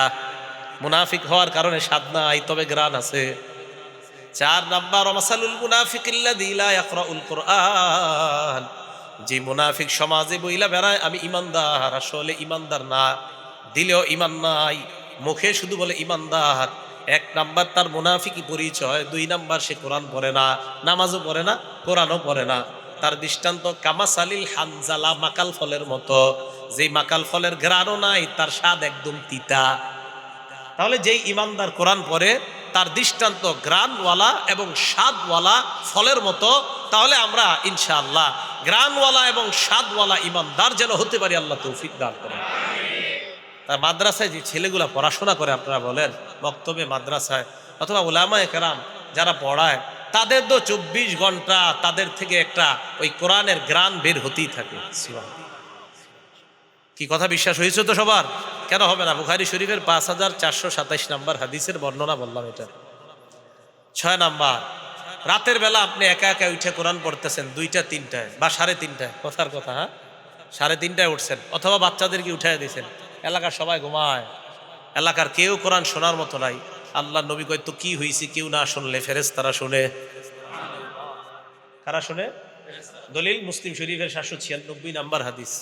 মুনাফিক হওয়ার কারণে স্বাদ নাই, তবে ঘ্রাণ আছে। 4 নাম্বার, ওমাসালুল মুনাফিকিল্লাযী লা ইয়াকরাউল কুরআন। যে মুনাফিক সমাজে বইলা বেড়ায় আমি ইমানদার, আসলে ইমানদার না, দিলেও ইমান নাই, মুখে শুধু বলে ইমানদার। 1 নাম্বার তার মুনাফিকি পরিচয়। 2 নাম্বার সে কোরআন পড়ে না, নামাজও পড়ে না, কোরআনও পড়ে না। তার দৃষ্টান্ত কামাসালিল হানজালা, মাকাল ফলের মতো। যেই মাকাল ফলের ঘ্রাণও নাই, তার স্বাদ একদম তিতা। তাহলে যেই ইমানদার কোরআন পড়ে তার দৃষ্টান্ত গ্রানওয়ালা এবং স্বাদওয়ালা ফলের মতো। তাহলে আমরা ইনশাআল্লাহ গ্রানওয়ালা এবং স্বাদওয়ালা ইমানদার যেন হতে পারি, আল্লাহ তৌফিক দান করেন। তার মাদ্রাসায় যে ছেলেগুলা পড়াশোনা করে, আপনারা বলেন বক্তব্যে মাদ্রাসায় অথবা উলামায়ে কেরাম যারা পড়ায়, তাদের তো 24 ঘন্টা তাদের থেকে একটা ওই কোরআনের গ্রান বের হতেই থাকে। কি কথা বিশ্বাস হয়েছে তো সবার? কেন হবে না? বুখারী শরীফের 5427 নাম্বার হাদিসের বর্ণনা বললাম এটা। 6 নাম্বার, রাতের বেলা আপনি একা একা উঠে কোরআন পড়তেছেন 2টা 3টায় বা 3:30টায়, কথার কথা, হ্যাঁ 3:30টায় উঠছেন, অথবা বাচ্চাদেরকে উঠাই দিয়েছেন, এলাকার সবাই ঘুমায়, এলাকার কেউ কোরআন শোনার মতো নাই। আল্লাহ নবী কয় তো কি হয়েছে, কেউ না শুনলে ফেরেশতারা শুনে। কারা শুনে? দলিল মুসলিম শরীফের 796 নাম্বার হাদিস।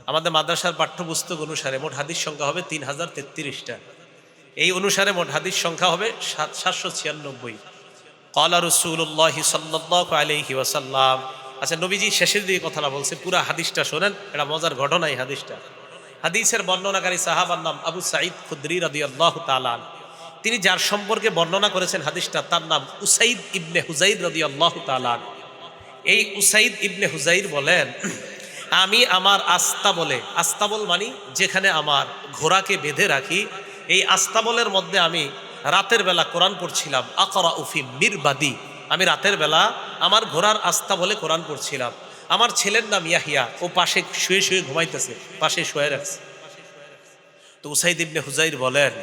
আমাদের মাদ্রাসার পাঠ্যপুস্তক অনুসারে মোট হাদিস সংখ্যা হবে 3033টা। এই অনুসারে মোট হাদিস সংখ্যা হবে 796। ক্বালা রাসূলুল্লাহি সাল্লাল্লাহু আলাইহি ওয়াসাল্লাম। আচ্ছা, নবীজি শেষের দিকে কথাটা বলছে, পুরা হাদিসটা শোনেন, এটা মজার ঘটনা এই হাদিসটা। হাদিসের বর্ণনাকারী সাহাবার নাম আবু সাঈদ খুদরি রাদিয়াল্লাহু তাআলা আনহু। তিনি যার সম্পর্কে বর্ণনা করেছেন হাদিসটা, তার নাম উসাইদ ইবনে হুযাইর রাদিয়াল্লাহু তাআলা আনহু। এই উসাইদ ইবনে হুযাইর বলেন, আমি আমার আস্তাবলে, আস্তাবল মানি যেখানে আমার ঘোড়াকে বেঁধে রাখি, এই আস্তাবলের মধ্যে আমি রাতের বেলা কোরআন পড়ছিলাম। আকরাউ ফি মিরবাদি, আমি রাতের বেলা আমার ঘোড়ার আস্তাবলে কোরআন পড়ছিলাম। আমার ছেলের নাম ইয়াহিয়া, ও পাশে শুয়ে শুয়ে ঘুমাইতেছে, পাশে শুয়ে রাখছে। তো উসাইদ ইবনে হুযাইর বলেন,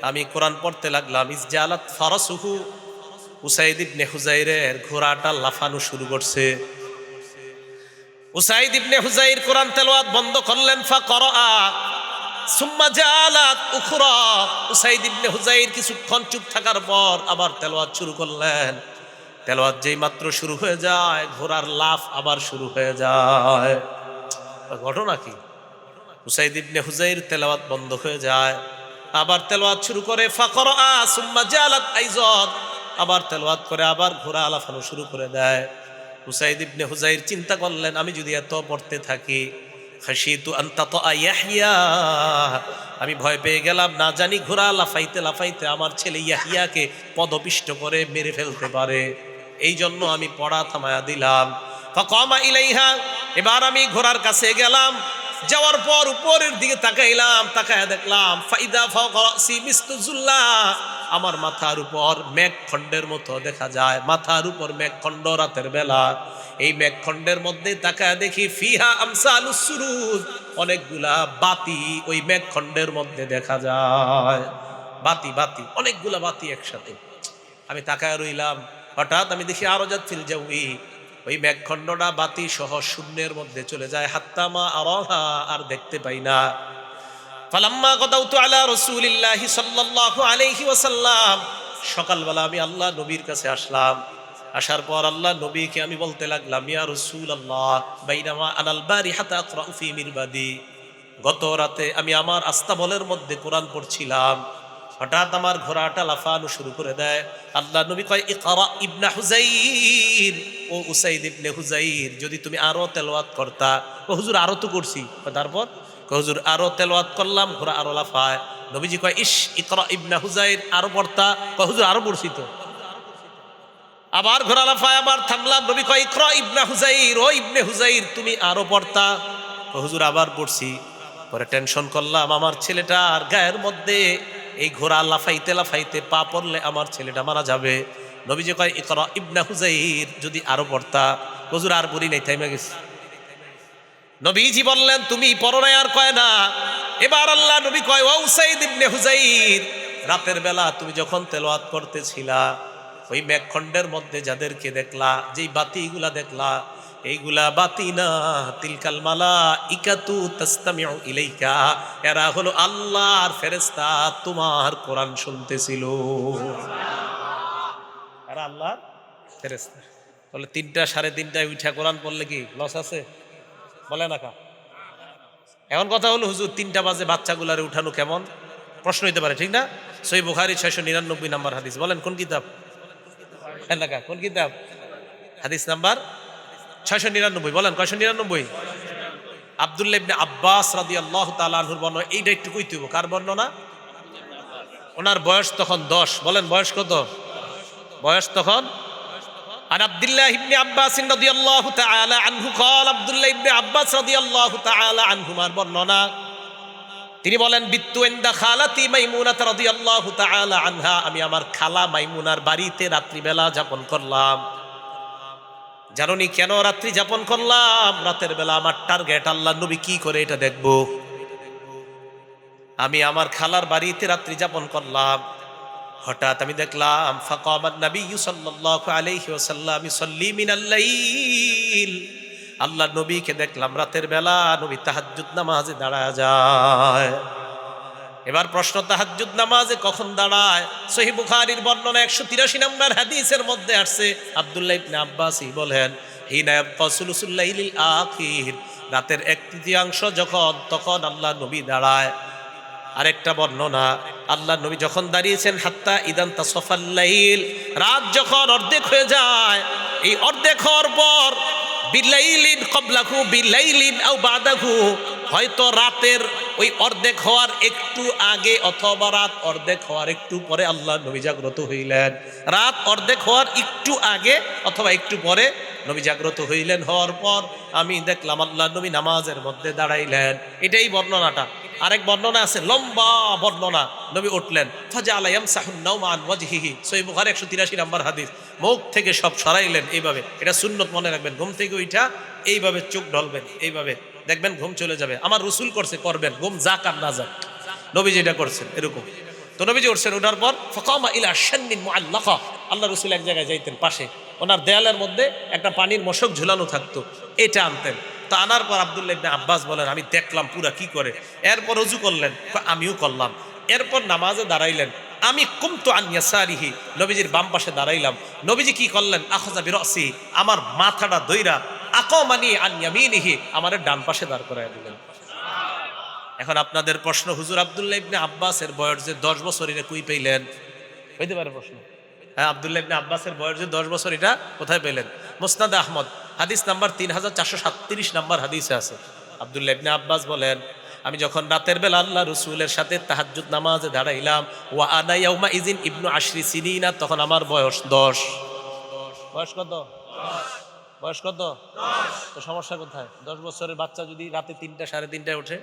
আমি কোরআন পড়তে লাগলাম। ইসজালাত ফারাসুহু, উসাইদ ইবনে হুযাইরের ঘোড়াটা লাফানো শুরু করছে। উসাইদ ইবনে হুযাইর কোরআন তেলাওয়াত বন্ধ করলেন। ফাকরা সুম্মা জালাত উখরা, উসাইদ ইবনে হুযাইর কিছুক্ষণ চুপ থাকার পর আবার তেলাওয়াত শুরু করলেন। তেলাওয়াত যেই মাত্র শুরু হয়ে যায়, ঘোড়ার লাফ আবার শুরু হয়ে যায়। ঘটনা কি? উসাইদ ইবনে হুযাইর তেলাওয়াত বন্ধ হয়ে যায়, আবার তেলাওয়াত শুরু করে। ফাকরা সুম্মা জালাত আইযাদ, আবার তেলাওয়াত করে আবার ঘোড়া লাফানো শুরু করে দেয়। উসাইদ ইবনে হুযাইর চিন্তা করলেন, আমি যদি এত পড়তে থাকি, খাশিতু আন তাতা ইয়াহইয়া, আমি ভয় পেয়ে গেলাম, না জানি ঘোড়া লাফাইতে লাফাইতে আমার ছেলে ইয়াহিয়াকে পদপিষ্ট করে মেরে ফেলতে পারে, এই জন্য আমি পড়া থামায়া দিলাম। ফাকামা ইলাইহা, এবার আমি ঘোড়ার কাছে গেলাম, যাওয়ার পর উপরের দিকে তাকাইলাম, তাকায়া দেখলাম ফাইদা ফাওকা রাসি মিসলু যুল্লা, আমার মাথার উপর মেঘখণ্ডের মতো দেখা যায়, মাথার উপর মেঘখণ্ড রাতের বেলা। এই মেঘখণ্ডের মধ্যে তাকায়া দেখি ফিহা আমসালুস সুরুজ, অনেকগুলা বাতি ওই মেঘখণ্ডের মধ্যে দেখা যায়। বাতি বাতি, অনেকগুলা বাতি একসাথে। আমি তাকায়া রইলাম, হঠাৎ আমি দেখি আরজাত ফিল জাওয়ি, ওই মেঘখণ্ডটা বাতি সহ শূন্যের মধ্যে চলে যায়। হাত্তামা আরাহা, আর দেখতে পাই না। ফালাম্মা গাদাউতু আলা রাসূলিল্লাহি সাল্লাল্লাহু আলাইহি ওয়াসাল্লাম, সকালবেলা আমি আল্লাহ নবীর কাছে আসলাম। আসার পর আল্লাহ নবীকে আমি বলতে লাগলাম, ইয়া রাসূলুল্লাহ বাইনামা আনাল বারিহাতা আকরাউ ফি মিরবাদি, গত রাতে আমি আমার আস্তাবলের মধ্যে কোরআন পড়ছিলাম, হঠাৎ আমার ঘোড়াটা লাফানো শুরু করে দেয়। আল্লাহ নবী কয়, ইকরা ইবনা হুযাইর, ও উসাইদ ইবনে হুযাইর, যদি তুমি আরো তেলাওয়াত করতা। ও হুজুর আরো তো করছি। তারপর হুজুর আরো তেলাওয়াত করলাম, ঘোড়া আরো লাফায়। নবীজি কয়, ইস ইকরা ইবনা হুযাইর, আরো পড়তা। হুজুর আরো পড়ছি তো। আবার ঘোড়া লাফায়, আবার থামলাম। নবী কয় ইকরা ইবনে হুজাইর, ও ইবনে হুজাইর তুমি আরো পড়তা। হুজুর আবার পড়ছি। পরে টেনশন করলাম, আমার ছেলেটার গায়ের মধ্যে এই ঘোড়া লাফাইতে লাফাইতে পা পড়লে আমার ছেলেটা মারা যাবে। নবীজি কয় ইকরা ইবনে হুজাইর, যদি আরো পড়তা। হুজুর আর পড়ি নাই, থাইমা গেছি। নবীজি বললেন তুমি পড়ো নাই, আর কয় না। এবার আল্লাহ নবী কয় ও উসাইদ ইবনে হুজাইর, রাতের বেলা তুমি যখন তেলাওয়াত করতেছিলা, ওই মেঘখণ্ডের মধ্যে যাদেরকে দেখলা, যেই বাতিগুলা দেখলা, এইগুলা বাতি না, তিলকাল মালাইকাতু তাসতামিউ ইলাইকা, এরা হলো আল্লাহর ফেরেশতা, তোমার কোরআন শুনতেছিল। এরা আল্লাহর ফেরেশতা। বলে 3টা 3:30টায় উঠা কোরআন পড়লে কি লস আছে? বলে না কা। এখন কথা হলো হুজুর 3টা বাজে বাচ্চাগুলারে উঠানো কেমন? প্রশ্ন হইতে পারে, ঠিক না? সহিহ বুখারী 699 নাম্বার হাদিস। বলেন কোন কিতাব? এলাকা কোন কিতাব? হাদিস নাম্বার 699। বলেন কয়শো 99? আব্দুল্লাহ ইবনে আব্বাস রাদিয়াল্লাহু তাআলা আনহুর বর্ণনা। এইটা একটু কইতে হইব, কার বর্ণনা? ওনার বয়স তখন 10। বলেন বয়স কত? বয়স তখন। আর আব্দুল্লাহ ইবনে আব্বাস রাদিয়াল্লাহু তাআলা আনহু قال, আব্দুল্লাহ ইবনে আব্বাস রাদিয়াল্লাহু তাআলা আনহুমার বর্ণনা, তিনি বলেন বিত্তু ইনদা খালাতি মাইমুনা রাদিয়াল্লাহু তাআলা আনহা, আমি আমার খালা মাইমুনার বাড়িতে রাত্রিবেলা যাপন করলাম। জানোনি কেন রাত্রি যাপন করলাম? রাতের বেলা আমার টার্গেট আল্লাহ নবী কি করে এটা দেখব। আমি আমার খালার বাড়িতে রাত্রি যাপন করলাম। হঠাৎ আমি দেখলাম ফাকামান নবী সাল্লাল্লাহু আলাইহি ওয়াসাল্লাম ইসাল্লি মিনাল লাইল, আল্লাহ নবীকে দেখলাম রাতের বেলা নবী তাহাজ্জুদ নামাজে দাঁড়ায় যায়। এবার প্রশ্ন, তাহাজ্জুদ নামাজে কখন দাঁড়ায়? সহিহ বুখারীর বর্ণনা 183 নম্বর হাদিসের মধ্যে আসছে। আব্দুল্লাহ ইবনে আব্বাসই বলেন হিনা ইয়াবকা সুলুসুল লাইলিল আখির, রাতের 1/3 যখন, তখন আল্লাহ নবী দাঁড়ায়। আরেকটা বর্ণনা, আল্লাহ নবী যখন দাঁড়িয়েছেন হাত্তা ইদান তাসাফাল লাইল, রাত যখন অর্ধেক হয়ে যায়, এই অর্ধেক হওয়ার পর বিলাইলিন ক্বাবলাহু বিলাইলিন আও বাদাহু, হয়তো রাতের ওই অর্ধেক হওয়ার একটু আগে অথবা রাত অর্ধেক হওয়ার একটু পরে আল্লাহ নবী জাগ্রত হইলেন। রাত অর্ধেক হওয়ার একটু আগে অথবা একটু পরে নবী জাগ্রত হইলেন। হওয়ার পর আমি দেখলাম আল্লাহ নবী নামাজের মধ্যে দাঁড়াইলেন। এটাই বর্ণনাটা। আরেক বর্ণনা আছে, লম্বা বর্ণনা, নবী উঠলেন ফাজাআলা ইয়ামসাহুন নাওমা আন ওয়াজহিহি, সহিহ বুখারী 183 নম্বর হাদিস। মুখ থেকে সব সরাইলেন এইভাবে। এটা সুন্নত, মনে রাখবেন। ঘুম থেকে উঠা এইভাবে চোখ ঢলবেন, এইভাবে দেখবেন ঘুম চলে যাবে। আমার রাসূল করছে, করবেন, ঘুম যাক আর না যাক, নবী যেটা করছেন এরকম। তো নবীজি উঠছেন, ওঠার পর ফাকামা ইলা শান্নিন মুআল্লাকা, আল্লাহ রাসূল এক জায়গায় যাইতেন, পাশে ওনার দেয়ালের মধ্যে একটা পানির মশক ঝুলানো থাকতো, এটা আনতেন। তো আনার পর আব্দুল্লাহ ইবনে আব্বাস বলেন আমি দেখলাম পুরা কি করে। এরপর ওযু করলেন, আমিও করলাম। এরপর নামাজে দাঁড়াইলেন। আমি কুমতু আন ইয়াসারিহি, নবীজির বাম পাশে দাঁড়াইলাম। নবীজি কি করলেন? আখাযা বিরাসি, আমার মাথাটা ধইরা আকামানি আন ইয়ামিনিহি, আমার ডান পাশে দাঁড় করায় দিলেন। এখন আপনাদের প্রশ্ন, হুজুর আব্দুল্লাহ ইবনে আব্বাসের বয়স যে 10 বছর, এটা কই পেলেন? হইতে পারে প্রশ্ন। হ্যাঁ, আব্দুল্লাহ ইবনে আব্বাসের বয়স যে 10 বছর, এটা কোথায় পেলেন? মুসনাদ আহমদ হাদিস নাম্বার 3437 নাম্বার হাদিসে আছে। আব্দুল্লাহ ইবনে আব্বাস বলেন আমি যখন রাতের বেলা আল্লাহ রাসূলের সাথে তাহাজ্জুদ নামাজে দাঁড়াইলাম, ওয়া আনা ইয়াউমা ইযিন ইবনু আশরি সিনিনা, তখন আমার বয়স 10। বয়স কত? বয়স কত? 10। তো সমস্যা কোথায়? 10 বছরের বাচ্চা যদি রাতে 3টা 3:30টায় ওঠে,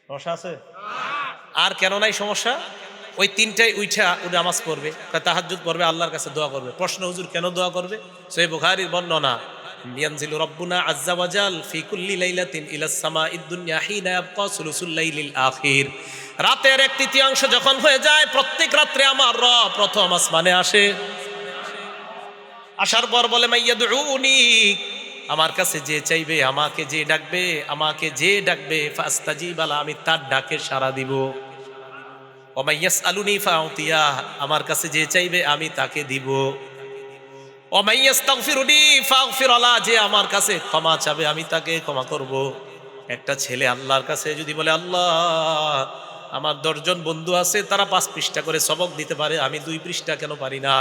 সমস্যা আছে? আর কেন নাই সমস্যা? ওই 3টায় উঠা ও নামাজ পড়বে, তাহাজ্জুদ পড়বে, আল্লাহর কাছে দোয়া করবে। প্রশ্ন, হুজুর কেন দোয়া করবে? সহিহ বুখারীর বর্ণনা, ইয়ানজিলু রাব্বুনা আযজা ওয়া জাল ফি কুল্লি লাইলাতিন ইলাস সামাঈদ দুনিয়া হিনা ইয়াবকা সুলুসুল লাইলিল আখির, রাতের 1/3 যখন হয়ে যায়, প্রত্যেক রাত্রে আমার রব প্রথম আসমানে আসে। আসার পর বলে মাইয়াদউনি, আমার কাছে যে চাইবে, আমাকে যে ডাকবে, আমাকে যে ডাকবে, ফাস্তাজিব লা, আমি তার ডাকে সাড়া দিব। ওয়া মাইয়াসআলুনি ফাউতিয়া, আমার কাছে যে চাইবে আমি তাকে দিব। ওয়া মাইয়াস্তাগফিরুনি ফাগফির লা, যে আমার কাছে ক্ষমা চাবে আমি তাকে ক্ষমা করব। একটা ছেলে আল্লাহর কাছে যদি বলে আল্লাহ আমার 10 জন বন্ধু আছে, তারা 5 পৃষ্ঠা করে সবক দিতে পারে, আমি 2 পৃষ্ঠা কেন পারি না?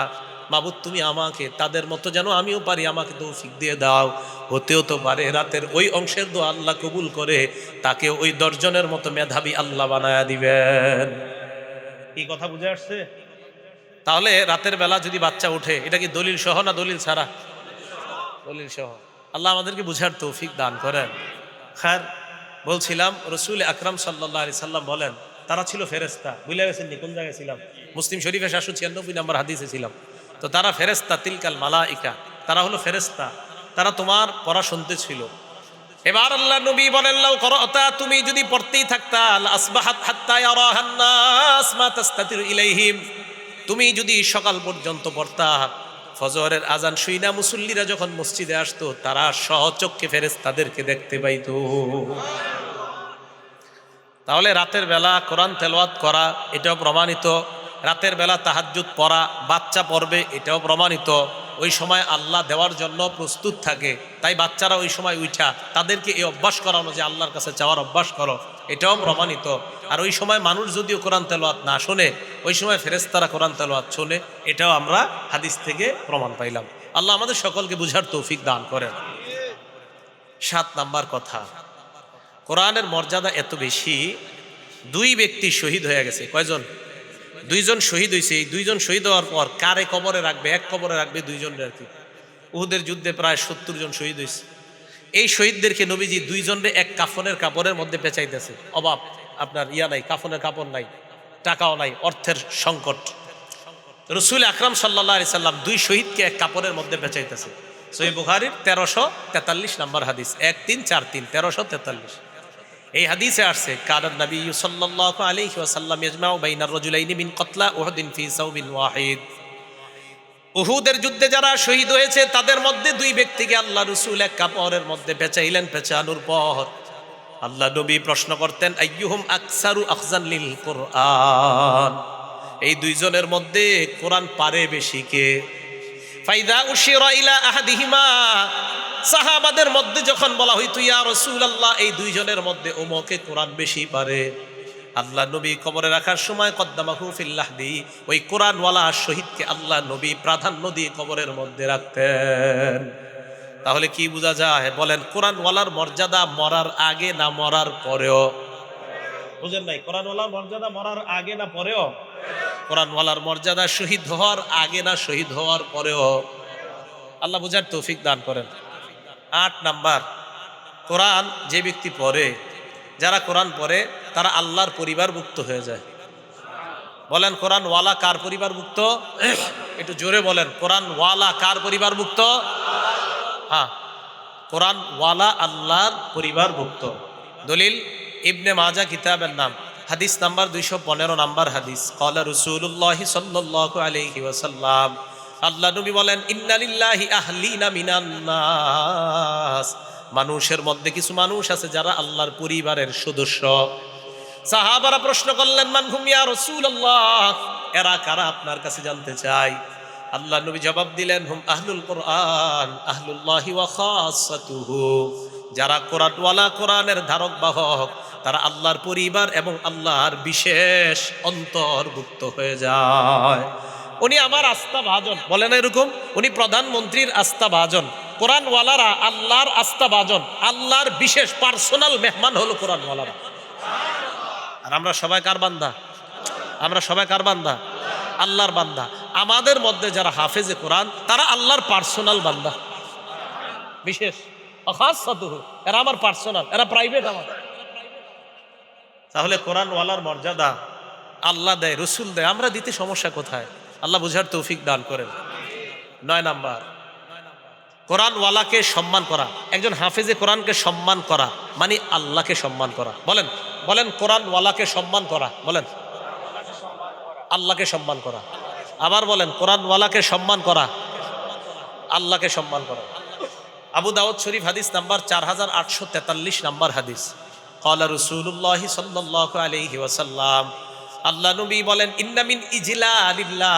মাবুদ তুমি আমাকে তাদের মতো যেন আমিও পারি, আমাকে তৌফিক দিয়ে দাও। হতেও তো পারে রাতের ওই অংশের দোয়া আল্লাহ কবুল করে তাকে ওই 10 জনের মতো মেধাবী আল্লাহ বানায়া দিবেন। এই কথা বুঝে আসছে? তাহলে রাতের বেলা যদি বাচ্চা ওঠে, এটা কি দলিল সহ না দলিল ছাড়া? দলিল সহ। আল্লাহ আমাদেরকে বুঝার তৌফিক দান করেন। খার, বলছিলাম রসুল আকরাম সাল্লাল্লাহু আলাইহি সাল্লাম বলেন তারা ছিল ফেরেশতা। বুঝলে গেছেন নি কোন জায়গায় ছিলাম? মুসলিম শরীফে 796 নম্বর হাদিসে ছিলাম। তো তারা ফেরেশতা, তিলকাল মালাইকা, তারা হলো ফেরেশতা, তারা তোমার পড়া শুনতে ছিল। এবার আল্লাহ নবী বলেন লাউ করাতা, তুমি যদি পড়তেই থাকতা, আসবাহাত হাত্তা ইয়ারাহান নাস মা তাস্তাতিরু ইলাইহিম, তুমি যদি সকাল পর্যন্ত পড়তা, ফজরের আজান শুইনা মুসল্লিরা যখন মসজিদে আসতো তারা সহচক্ষে ফেরেশতাদেরকে দেখতে পাইতো। তাহলে রাতের বেলা কোরআন তেলাওয়াত করা এটাও প্রমাণিত, রাতের বেলা তাহাজ্জুদ পড়া বাচ্চা পড়বে এটাও প্রমাণিত। ওই সময় আল্লাহ দেওয়ার জন্য প্রস্তুত থাকে, তাই বাচ্চারা ওই সময় উঠা তাদেরকে এই অভ্যাস করানো যে আল্লাহর কাছে চাওয়ার অভ্যাস করো, এটাও প্রমাণিত। আর ওই সময় মানুষ যদিও কোরআন তেলাওয়াত না শোনে, ওই সময় ফেরেশতারা কোরআন তেলাওয়াত শোনে, এটাও আমরা হাদিস থেকে প্রমাণ পাইলাম। আল্লাহ আমাদের সকলকে বুঝার তৌফিক দান করেন। 7 নাম্বার কথা, কোরআনের মর্যাদা এত বেশি, 2 ব্যক্তি শহীদ হয়ে গেছে। কয়জন? 2 জন শহীদ হয়েছে। এই 2 জন শহীদ হওয়ার পর কারে কবরে রাখবে? এক কবরে রাখবে 2 জনের আর কি। উহুদের যুদ্ধে প্রায় 70 জন শহীদ হয়েছে। এই শহীদদেরকে নবীজি 2 জনের এক কাফনের কাপড়ের মধ্যে পেঁচাইতেছে। অভাব, আপনার নাই, কাফনের কাপড় নাই, টাকাও নাই, অর্থের সংকট। রসুল আকরাম সাল্লাল্লাহু আলাইহি সাল্লাম 2 শহীদকে এক কাপড়ের মধ্যে পেঁচাইতেছে। সহিহ বুখারীর 1343 নম্বর হাদিস, 1343 1343। এই হাদিসে আসছে কানান নবী সাল্লাল্লাহু আলাইহি ওয়াসাল্লাম ইয়াজমাউ বাইনার রাজুলাইনি মিন কতলা উহুদিন ফি সাওবিন ওয়াহিদ। উহুদের যুদ্ধে যারা শহীদ হয়েছে তাদের মধ্যে 2 ব্যক্তিকে আল্লাহ রাসূল এক কাপড়ের মধ্যে পেঁচাইলেন। পেঁচানোর পর আল্লাহ নবী প্রশ্ন করতেন আইয়ুহুম আকসারু আখজান লিল কুরআন, এই 2 জনের মধ্যে কোরআন পারে বেশি কে? ফাইদা উশিরা ইলা আহাদিহিমা, সাহাবাদের মধ্যে যখন বলা হইতো ইয়া রাসূলুল্লাহ এই 2 জনের মধ্যে ওমকে কোরআন বেশি পারে, আল্লাহ নবী কবরে রাখার সময় কদ্দামাহু ফিল লাহদি, ওই কোরআনওয়ালা শহীদকে আল্লাহ নবী প্রাধান্য দিয়ে কবরের মধ্যে রাখতেন। তাহলে কি বোঝা যায় বলেন? কোরআনওয়ালার মর্যাদা মরার আগে না মরার পরেও? বুঝেন নাই? কোরআনওয়ালার মর্যাদা মরার আগে না পরেও? কোরআনওয়ালার মর্যাদা শহীদ হওয়ার আগে না শহীদ হওয়ার পরেও? আল্লাহ বুঝার তৌফিক দান করেন। 8 নাম্বার, কোরআন যে ব্যক্তি পড়ে, যারা কোরআন পড়ে তারা আল্লাহর পরিবারভুক্ত হয়ে যায়। বলেন কোরআনওয়ালা কার পরিবারভুক্ত? একটু জোরে বলেন, কোরআনওয়ালা কার পরিবারভুক্ত? হ্যাঁ, কোরআনওয়ালা আল্লাহর পরিবারভুক্ত। দলিল ইবনে মাজাহ কিতাবের নাম, হাদিস নাম্বার 215 নাম্বার হাদিস। ক্বালা রাসূলুল্লাহি সাল্লাল্লাহু আলাইহি ওয়াসাল্লাম, আল্লাহ নবী বলেন ইন্না লিল্লাহি আহলিনা মিনান নাস, মানুষের মধ্যে কিছু মানুষ আছে যারা আল্লাহর পরিবারের সদস্য। সাহাবারা প্রশ্ন করলেন মান হুম ইয়া রাসূলুল্লাহ, এরা কারা আপনার কাছে জানতে চাই। আল্লাহ নবী জবাব দিলেন হুম আহলুল কোরআন আহলুল্লাহি ওয়া খাসাতুহু, যারা কোরআনওয়ালা, কোরআনের ধারক বাহক, তারা আল্লাহর পরিবার এবং আল্লাহর বিশেষ অন্তর্ভুক্ত হয়ে যায়। উনি আমার আস্থা ভাজন, বলে না এরকম? উনি প্রধানমন্ত্রীর আস্থা ভাজন। কোরআনওয়ালারা আল্লাহর আস্থা ভাজন, আল্লাহর বিশেষ পার্সোনাল মেহমান হলো কোরআনওয়ালারা। আর আমরা সবাই কার বান্দা? আমরা সবাই কার বান্দা? আল্লাহর বান্দা। আমাদের মধ্যে যারা হাফেজে কোরআন তারা আল্লাহর পার্সোনাল বান্দা, বিশেষ খাসাতুহু, এরা আমার পার্সোনাল, এরা প্রাইভেট আমার। তাহলে কোরআনওয়ালার মর্যাদা আল্লাহ দেয়, রসুল দেয়, আমরা দিতে সমস্যা কোথায়? আল্লাহ বুঝার তৌফিক দান করেন। 9 নাম্বার, কোরআনওয়ালাকে সম্মান করা, একজন হাফেজে কোরআনকে সম্মান করা মানে আল্লাহকে সম্মান করা। বলেন বলেন, কোরআনওয়ালাকে সম্মান করা, বলেন আল্লাহকে সম্মান করা। আবার বলেন, কোরআনওয়ালাকে সম্মান করা, আল্লাহকে সম্মান করা। আবু দাউদ শরীফ হাদিস নাম্বার 4843 নাম্বার হাদিস। ক্বালা রাসূলুল্লাহি সাল্লাল্লাহু আলাইহি ওয়াসাল্লাম, আল্লাহ নবী বলেন ইন্না মিন ইজলালিল্লাহ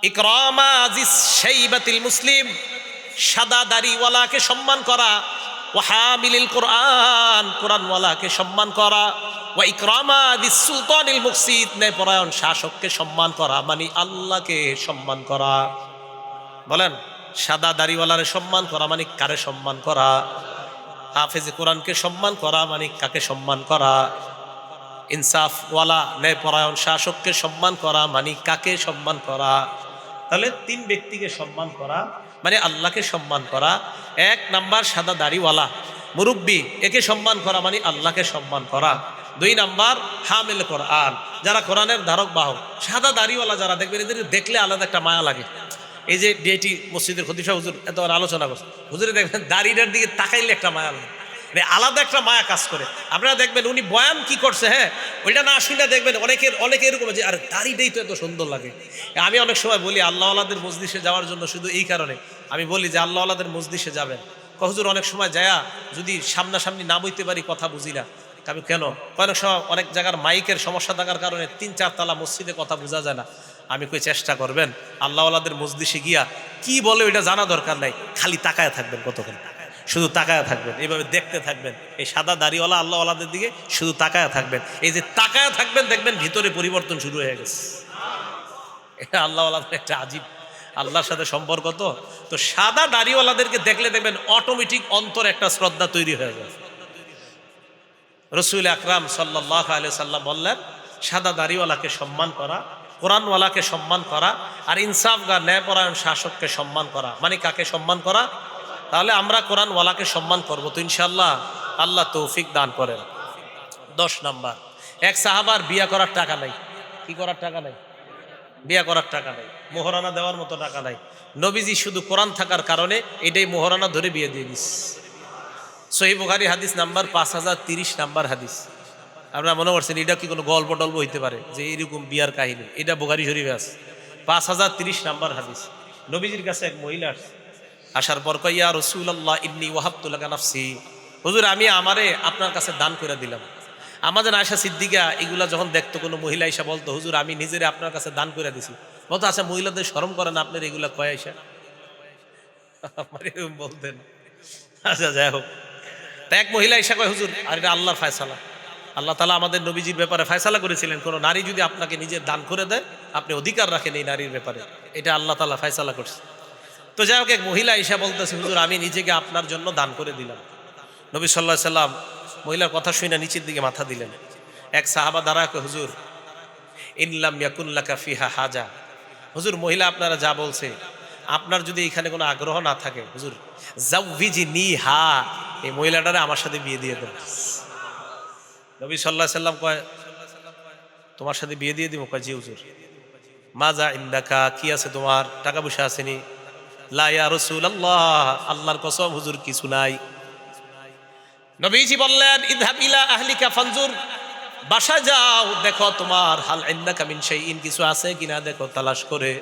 ইকরামা যিস শাইবাতিল মুসলিম, সাদা দাড়িওয়ালাকে সম্মান করা, ওয়া হামিলিল কোরআন, কোরআনওয়ালাকে সম্মান করা, ওয়া ইকরামা যিস সুলতানিল মুকসিত, ন্যায়পরায়ণ শাসককে সম্মান করা মানে আল্লাহকে সম্মান করা। বলেন, সাদা দাড়িওয়ালারে সম্মান করা মানে কারে সম্মান করা? হাফেজে কোরআনকে সম্মান করা মানে কাকে সম্মান করা? ইনসাফওয়ালা ন্যায়পরায়ণ শাসককে সম্মান করা মানে কাকে সম্মান করা? তাহলে তিন ব্যক্তিকে সম্মান করা মানে আল্লাহকে সম্মান করা। এক নাম্বার সাদা দাড়িওয়ালা মুরব্বী, একে সম্মান করা মানে আল্লাহকে সম্মান করা। দুই নাম্বার হামিল কোরআন, যারা কোরআনের ধারক বাহক। সাদা দাড়িওয়ালা যারা দেখবেন, এদের দেখলে আলাদা একটা মায়া লাগে। এই যে ডিআইটি মসজিদের খতিব সাহেব হুজুর এত আলোচনা করছে, হুজুরে দেখবেন দাড়িটার দিকে তাকাইলে একটা মায়া লাগে, আলাদা একটা মায়া কাজ করে। আপনারা দেখবেন উনি বয়ান কি করছে, হ্যাঁ ওইটা না শুনে দেখবেন অনেকে এরকম যে আর দাড়িটাই তো এত সুন্দর লাগে। আমি অনেক সময় বলি আল্লাহওয়ালাদের মজলিসে যাওয়ার জন্য, শুধু এই কারণে আমি বলি যে আল্লাহওয়ালাদের মজলিসে যাবেন। হুজুর অনেক সময় যায়া যদি সামনাসামনি না বইতে পারি কথা বুঝি না। আমি কেন? অনেক সময় অনেক জায়গার মাইকের সমস্যা থাকার কারণে ৩-৪ তালা মসজিদে কথা বোঝা যায় না। আমি কই চেষ্টা করবেন আল্লাহওয়ালাদের মজলিসে গিয়া কি বলে ওইটা জানা দরকার নাই, খালি তাকায় থাকবেন, কতক্ষণ শুধু তাকায় থাকবেন, এইভাবে দেখতে থাকবেন। এই সাদা দাড়িওয়ালা আল্লাহওয়ালাদের দিকে শুধু তাকায় থাকবেন। এই যে তাকায় থাকবেন দেখবেন ভিতরে পরিবর্তন শুরু হয়ে গেছে। এটা আল্লাহওয়ালাদের একটা আজীব আল্লাহর সাথে সম্পর্ক। তো সাদা দাড়িওয়ালাদেরকে দেখলে দেখবেন অটোমেটিক অন্তর একটা শ্রদ্ধা তৈরি হয়ে যায়। রসুল আকরাম সাল্লাল্লাহু আলাইহি সাল্লাম বললেন, সাদা দাড়িওয়ালাকে সম্মান করা, কোরআনওয়ালাকে সম্মান করা, আর ইনসাফগার ন্যায়পরায়ণ শাসককে সম্মান করা মানে কাকে সম্মান করা? তাহলে আমরা কোরআনওয়ালাকে সম্মান করবো তো ইনশাআল্লাহ। আল্লাহ তৌফিক দান করেন। 10 নাম্বার, এক সাহাবার বিয়া করার টাকা নাই। কি করার টাকা নাই? বিয়া করার টাকা নাই, মোহরানা দেওয়ার মতো টাকা নাই। নবীজি শুধু কোরআন থাকার কারণে এটাই মোহরানা ধরে বিয়ে দিয়ে দিস। সহিহ বুখারী হাদিস নাম্বার 5030 নাম্বার হাদিস। আপনারা মনে করছেন এটা কি কোনো গল্প টল্প হইতে পারে যে এরকম বিয়ার কাহিনী? এটা বুখারী শরীফে আছে, 5030 নাম্বার হাদিস। নবীজির কাছে এক মহিলা আসার পর কয়, ইয়া রাসূলুল্লাহ ইন্নী ওয়াহাবতু লাকা নাফসি, হুজুর আমি আমারে আপনার কাছে দান করে দিলাম। আমাদের আয়েশা সিদ্দিকা এগুলা যখন দেখতো, কোনো মহিলা এসে বলতো হুজুর আমি নিজেরে আপনার কাছে দান করে দিছি, বলতো আচ্ছা মহিলাদের শরম করে না আপনার এগুলা কয় আয়েশা? বলতেন। আচ্ছা যাই হোক, তা এক মহিলা এসে কয় হুজুর আর এটা আল্লাহর ফায়সালা, আল্লাহ তাআলা আমাদের নবীজির ব্যাপারে ফায়সালা করেছিলেন কোনো নারী যদি আপনাকে নিজের দান করে দেয় আপনি অধিকার রাখেন এই নারীর ব্যাপারে, এটা আল্লাহ তাআলা ফায়সালা করছে। তো যাই হোক, এক মহিলা এসে বলতেছে হুজুর আমি নিজেকে আপনার জন্য দান করে দিলাম। নবী সাল্লাল্লাহু আলাইহি সাল্লাম মহিলার কথা শুনে নিচের দিকে মাথা দিলেন। এক সাহাবা দাঁড়ায় কয়, হুজুর ইনলাম ইয়াকুন লাকা ফিহা হাজা, হুজুর মহিলা আপনারা যা বলছে আপনার যদি এখানে কোনো আগ্রহ না থাকে হুজুর জাউযিনিহা, এই মহিলাটারে আমার সাথে বিয়ে দিয়ে দেন। নবী সাল্লাল্লাহু আলাইহি সাল্লাম কয় তোমার সাথে বিয়ে দিয়ে দিব? কয় জি হুজুর। মাজা ইনদাকা, কি আছে তোমার? টাকা পয়সা আসেনি? লা ইয়া রাসূলুল্লাহ, আল্লাহর কসম হুজুর কিছু নাই। নবীজি বললেন ইযহাব ইলা আহলিকা ফানজুর, বাসা যাও দেখো তোমার হাল ইনদাকা মিন শাইইন, কিছু আছে কিনা দেখো তালাশ করে।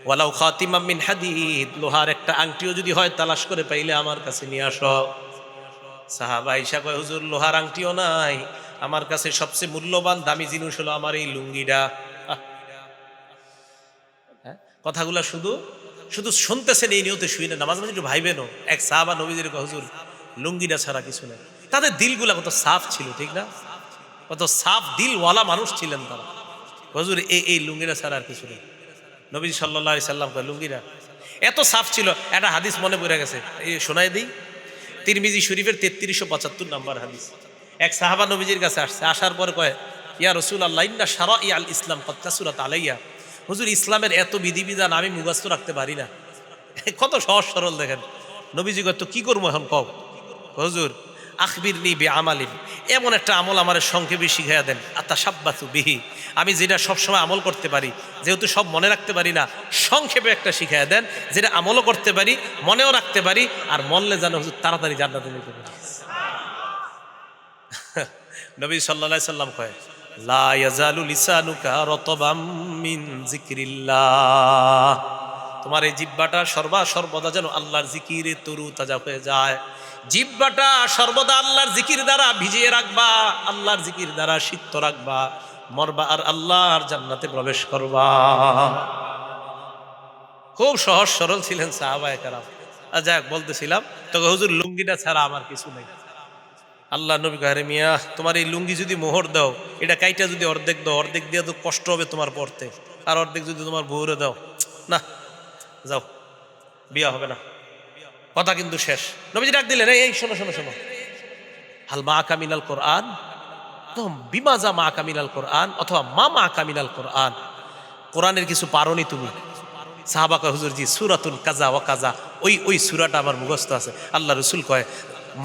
ওয়ালাউ খাতিমাম মিন হাদিদ, লোহার একটা আংটিও যদি হয় তালাশ করে পাইলে আমার কাছে নিয়ে আসো। সাহাবা আয়েশা কয় হুজুর লোহার আংটিও নাই, আমার কাছে সবচেয়ে মূল্যবান দামি জিনিস হলো আমার এই লুঙ্গিটা। কথাগুলা শুধু শুধু শুনতেছেন এই নিয়তে শুনে না, মাঝে মাঝে একটু ভাইবেনও। এক সাহাবা নবীজির কয় হুজুর লুঙ্গিটা ছাড়া কিছু নেই। তাদের দিলগুলা কত সাফ ছিল, ঠিক না? কত সাফ দিলওয়ালা মানুষ ছিলেন তারা। হুজুর এই লুঙ্গিটা ছাড়া আর কিছু নেই। নবী সাল্লাল্লাহু আলাইহি সাল্লাম কয় লুঙ্গিটা এত সাফ ছিল। একটা হাদিস মনে পড়ে গেছে, এই শোনাই দিই। তিরমিজি শরীফের 3375 নাম্বার হাদিস। এক সাহাবা নবীজির কাছে আসছে, আসার পর কয় ইয়া রাসূলুল্লাহ ইন্না শারাই আল ইসলাম কদ কাসুরাত আলাইয়া, হুজুর ইসলামের এত বিধিবিধান আমি মুখস্থ রাখতে পারি না। কত সহজ সরল দেখেন। নবীজি কয় তো কি করবো এখন কও? হুজুর আখবিরনি বিআমালিন, এমন একটা আমল আমার সংক্ষেপে শিখাইয়া দেন, আতাশাব্বাসু বিহি, আমি যেটা সবসময় আমল করতে পারি, যেহেতু সব মনে রাখতে পারি না, সংক্ষেপে একটা শিখাইয়া দেন যেটা আমলও করতে পারি, মনেও রাখতে পারি, আর মনলে যেন হুজুর তাড়াতাড়ি জান্নাতে যেতে পারি। নবী সাল্লাল্লাহু আলাইহি সাল্লাম কয় লা ইয়াজালু লিসানুকা রাতাবাম মিন যিকরিল্লাহ, তোমার এই জিহ্বাটা সর্বদা যেন আল্লাহর জিকিরে তরু তাজা হয়ে যায়। জিহ্বাটা সর্বদা আল্লাহর জিকির দ্বারা ভিজিয়ে রাখবা, আল্লাহর জিকির দ্বারা সিক্ত রাখবা, মরবা আর আল্লাহর জান্নাতে প্রবেশ করবা। খুব সহজ সরল ছিলেন সাহাবায়ে কেরাম। যাক বলতেছিলাম তো হুজুর লুঙ্গিটা ছাড়া আমার কিছু নেই। আল্লাহ নবী কয় মিয়া তোমার এই লুঙ্গি যদি মোহর দাও, এটা কাইটা যদি অর্ধেক দাও, অর্ধেক দিয়ে তো কষ্ট হবে তোমার পড়তে, আর অর্ধেক যদি তোমার বউরে দাও, না যাও বিয়া হবে না। কথা কিন্তু শেষ। নবীজি ডাক দিলেন এই শোনো শোনো শোনো, হাল মা কামিনাল কোরআন, তো বিমাজা মা কামিনাল কোরআন অথবা মা মা কামিনাল কোরআন, কোরআনের কিছু পারোনি তুমি? সাহাবা কয় হুজুর জি সূরাতুল কাজা ওয়া কাজা, ওই সূরাটা আমার মুখস্থ আছে। আল্লাহ রাসূল কয়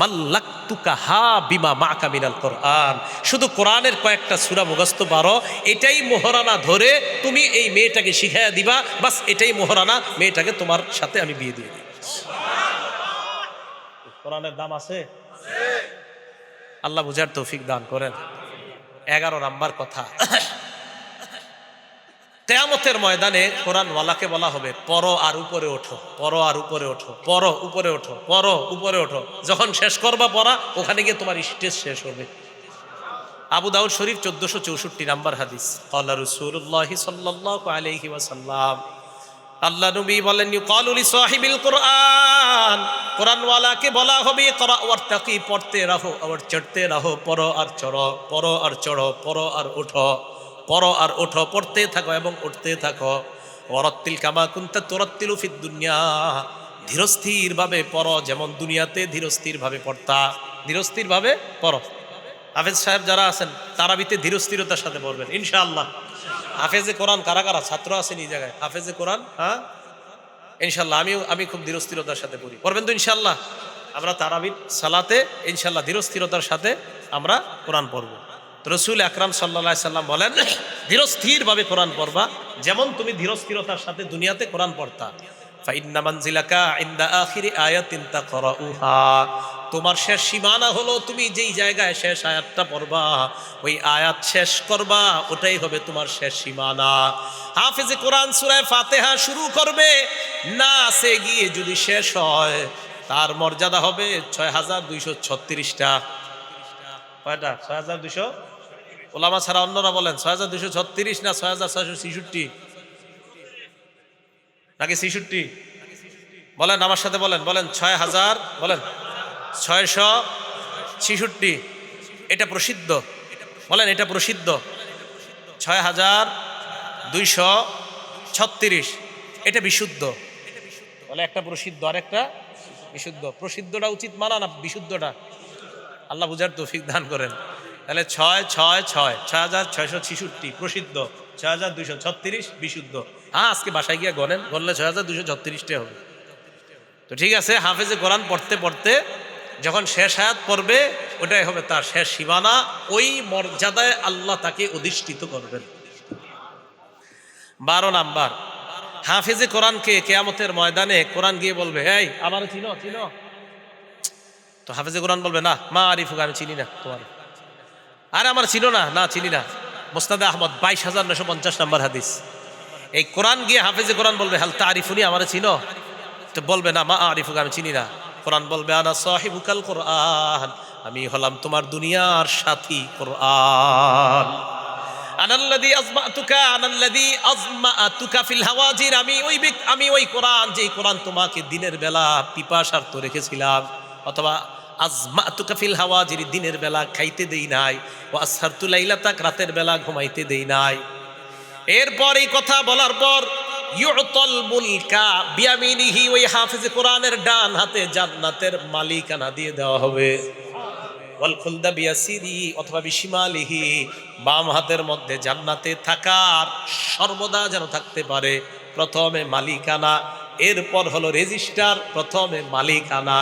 মাল্লাকতুকা হা বিমা মা কামিনাল কোরআন, শুধু কোরআনের কয়েকটা সূরা মুখস্থ পারো, এটাই মোহরানা ধরে তুমি এই মেয়েটাকে শিখাইয়া দিবা, বাস এটাই মোহরানা, মেয়েটাকে তোমার সাথে আমি বিয়ে দিয়ে দিই। কোরআনের দাম আছে, আল্লাহ বুঝার তৌফিক দান করেন। 11 নাম্বার কথা, কিয়ামতের ময়দানে কোরআনওয়ালাকে বলা হবে পড়ো আর উপরে ওঠো, পড়ো আর উপরে ওঠো, পড়ো উপরে ওঠো, পড়ো উপরে ওঠো। যখন শেষ করবা পড়া, ওখানে গিয়ে তোমার স্টেজ শেষ হবে। আবু দাউদ শরীফ 1464 নাম্বার হাদিস, ক্বালা রাসূলুল্লাহি সাল্লাল্লাহু আলাইহি ওয়াসাল্লাম, আল্লাহ নবী বলেন ইউকালু লি সাহিবিল কোরআন, কোরআনওয়ালাকে বলা হবে করা ওয়ারতাকি, পড়তে রাহো আর চড়তে রাহো, পড়ো আর চড়ো, পড়ো আর চড়ো, পড়ো আর ওঠো, পড়ো আর ওঠো, পড়তে থাকো এবং উঠতে থাকো। ওয়ারাত্তিল কামা কুনতা তুরাত্তিলু ফিদ দুনিয়া, ধীরস্থির ভাবে পড়ো, যেমন দুনিয়াতে ধীরস্থির ভাবে পড়তা, ধীরস্থির ভাবে পড়ো। হাফেজ সাহেব যারা আছেন তারাবিতে ধীরস্থিরতার সাথে পড়বেন ইনশাআল্লাহ। হাফেজে কোরআন কারা কারা ছাত্র আছেন এই জায়গায়? হাফেজে কোরআন, হ্যাঁ ইনশাআল্লাহ। আমি খুব ধীরস্থিরতার সাথে পড়ি, পড়বেন তো ইনশাআল্লাহ? আমরা তারাবির সালাতে ইনশাআল্লাহ ধীরস্থিরতার সাথে আমরা কোরআন পড়ব। রসুল আকরাম সাল্লাল্লাহু আলাইহি সাল্লাম বলেন ধীরস্থিরভাবে কোরআন পড়বা, যেমন তুমি ধীরস্থিরতার সাথে দুনিয়াতে কোরআন পড়তা। ফাইন্না মানজিলাকা ইনদা আখিরি আয়াতিন তাকরাউহা, তোমার শেষ সীমানা হলো তুমি যেই জায়গায় শেষ আয়াতটা পড়বা, ওই আয়াত শেষ করবা, ওটাই হবে তোমার শেষ সীমানা। হাফেজে কোরআন সূরা ফাতিহা শুরু করবে, না সে গিয়ে যদি শেষ হয়, তার মর্যাদা হবে 6236টা। কয়টা? 6200। ওলামা ছাড়া অন্যরা বলেন 6236 না 6666 নাকি 66? বলেন আমার সাথে, বলেন 6000, বলেন 666। এটা প্রসিদ্ধ, বলেন এটা প্রসিদ্ধ। 6236 এটা বিশুদ্ধ। বলে একটা প্রসিদ্ধ আর একটা বিশুদ্ধ। প্রসিদ্ধটা উচিত মানা না বিশুদ্ধটা? আল্লাহ বুঝার তৌফিক দান করেন। তাহলে 6666 প্রসিদ্ধ, 6236 বিশুদ্ধ। হ্যাঁ আজকে বাসায় গিয়ে গনেন, গনলে 6236টা হবে। তো ঠিক আছে, হাফেজে কোরআন পড়তে পড়তে যখন শেষ আয়াত পড়বে, ওটাই হবে তার শেষ সীমানা, ওই মর্যাদায় আল্লাহ তাকে অধিষ্ঠিত করবেন। 12 নাম্বার, হাফেজে কোরআনকে কিয়ামতের ময়দানে কোরআন গিয়ে বলবে এই আমার চিনো চিনো, তো হাফেজে কোরআন বলবে না মা আরিফুক, আমি চিনি না তোমার। আরে আমার চিনো না, না চিনি না। মুসনাদে আহমদ 22950 নাম্বার হাদিস। এই কোরআন গিয়ে হাফেজে কোরআন বলবে হাল তারিফুনি, আমার চিনো? তো বলবে না মা আরিফুক, আমি চিনি না। কোরআন বলবে আনা সাহিবুকাল কোরআন, আমি হলাম তোমার দুনিয়ার সাথী কোরআন। আনাল্লাযী আযমাতুকা আনাল্লাযী আযমাতুকা ফিল হাওয়াজির, আমি ওই কোরআন, যেই কোরআন তোমাকে দিনের বেলা পিপাসার্ত রেখেছিলাম, অথবা আযমাতুকা ফিল হাওয়াজির, দিনের বেলা খাইতে দেই নাই, ওয়া আসহারতু লাইলাতাক, রাতের বেলা ঘুমাইতে দেই নাই। এরপর এই কথা বলার পর ইউতল মুলকা বিয়ামিনিহি, ওই হাফেজে কোরআনের ডান হাতে জান্নাতের মালিকানা দিয়ে দেওয়া হবে। ওয়াল খুলদা বিয়াসিরি অথবা বিশিমালিহি, বাম হাতের মধ্যে জান্নাতে থাকার সর্বদা যেন থাকতে পারে। প্রথমে মালিকানা, এরপর হলো রেজিস্টার, প্রথমে মালিকানা,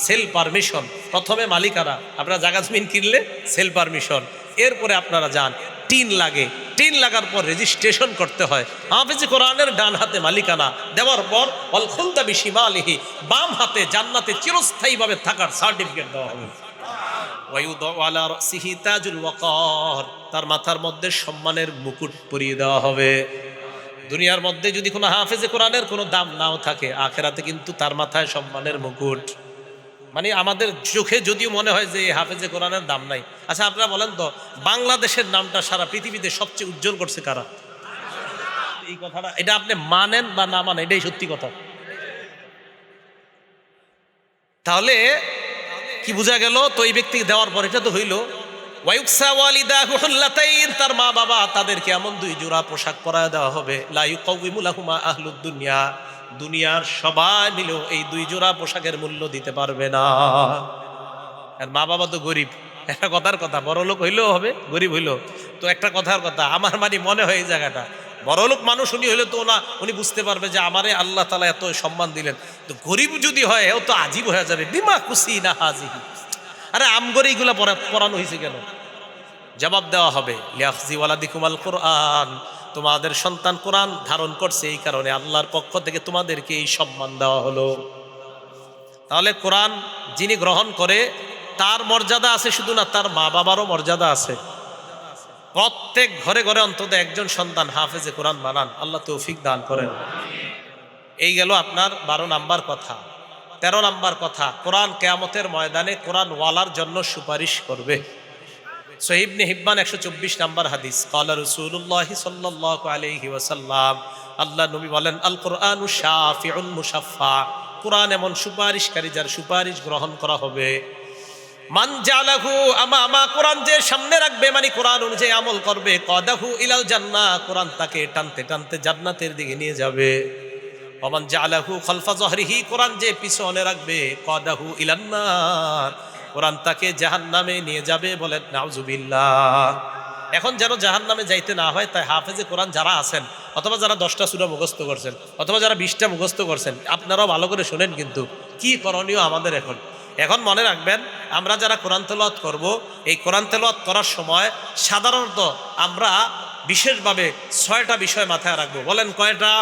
সেল পারমিশন, প্রথমে মালিকানা। আপনারা জায়গা জমিন কিনলে সেল পারমিশন, এরপরে আপনারা যান, টিন লাগে, টিন লাগার পর রেজিস্ট্রেশন করতে হয়। হাফেজে কোরআনের ডান হাতে মালিকানা দেওয়ার পর ওয়াল খুলদা বিশিমালিহি, বাম হাতে জান্নাতে চিরস্থায়ীভাবে থাকার সার্টিফিকেট দেওয়া হবে। তার মাথার মধ্যে সম্মানের মুকুট পরিয়ে দেওয়া হবে। দুনিয়ার মধ্যে যদি কোনো হাফেজে কোরআনের কোনো দাম নাও থাকে, আখেরাতে কিন্তু তার মাথায় সম্মানের মুকুট। মানে আমাদের চোখে যদিও মনে হয় যে হাফেজে কোরআনের দাম নাই। আচ্ছা আপনারা বলেন তো, বাংলাদেশের নামটা সারা পৃথিবীতে সবচেয়ে উজ্জ্বল করছে কারা? এই কথাটা, এটা আপনি মানেন বা না মানেন, এটাই সত্যি কথা। তাহলে কি বোঝা গেল? তো এই ব্যক্তিকে দেওয়ার পর এটা তো হইল ওয়ায়ুকসা ওয়ালিদাহু হুল্লাতাইন, তার মা বাবা তাদেরকে এমন 2 জোড়া পোশাক পরায় দেওয়া হবে। লা ইউকাউইমু লাহুমা আহলুদ দুনিয়া, দুনিয়ার সবাই মিলেও এই 2 জোড়া পোশাকের মূল্য দিতে পারবে না। আর মা বাবা তো গরিব, একটা কথার কথা, বড় লোক হইলেও হবে, গরিব হইলেও তো একটা কথার কথা। আমার মানে মনে হয় এই জায়গাটা বড় লোক মানুষ উনি হইলে তো না, উনি বুঝতে পারবে যে আমারে আল্লাহ তাআলা এত সম্মান দিলেন। তো গরিব যদি হয় ও তো আজীব হয়ে যাবে, বিমা খুশি না হাজিহি। আরে আমগরে এইগুলা পড়ানো হয়েছে কেন? জবাব দেওয়া হবে, লিয়াখজি ওয়ালাদিকুমাল কোরআন, তোমাদের সন্তান কোরআন ধারণ করছে এই কারণে আল্লাহর পক্ষ থেকে তোমাদেরকে এই সম্মান দেওয়া হলো। তাহলে কোরআন যিনি গ্রহণ করে তার মর্যাদা আছে, শুধু না তার মা বাবারও মর্যাদা আছে। প্রত্যেক ঘরে ঘরে অন্তত একজন সন্তান হাফেজে কোরআন বানান, আল্লাহ তৌফিক দান করেন। এই গেল আপনার 12 নাম্বার কথা। 13 নাম্বার কথা, কোরআন কিয়ামতের ময়দানে কোরআন ওয়ালার জন্য সুপারিশ করবে। সহিহ ইবনে হিব্বান 124 নাম্বার হাদিস, ক্বালা রাসূলুল্লাহ সাল্লাল্লাহু আলাইহি ওয়াসাল্লাম, আল্লাহ নবী বলেন, আল কোরআনু শাফিউন মুশাফফা, কোরআন এমন সুপারিশকারী যার সুপারিশ গ্রহণ করা হবে। মান জালাহু আমামা, কোরআন যে সামনে রাখবে মানে কোরআন অনুযায়ী আমল করবে, কদাহু ইলাল জান্নাহ, কোরআন তাকে টানতে টানতে জান্নাতের দিকে নিয়ে যাবে। ওমান জালাহু খালফা যহরিহি, কোরআন যে পিছনে রাখবে, কদাহু ইলান নার, কোরআন তাকে জাহান্নামে নিয়ে যাবে। বলেন নাউজুবিল্লাহ। এখন যেন জাহান্নামে যাইতে না হয় তাই হাফেজে কোরআন যারা আছেন, অথবা যারা 10টা সূরা মুখস্থ করছেন, অথবা যারা 20টা মুখস্থ করছেন, আপনারাও ভালো করে শোনেন কিন্তু কি করণীয় আমাদের এখন। এখন মনে রাখবেন, আমরা যারা কোরআন তেলাওয়াত করব, এই কোরআন তেলাওয়াত করার সময় সাধারণত আমরা বিশেষভাবে 6টা বিষয় মাথায় রাখবো। বলেন কয়টা?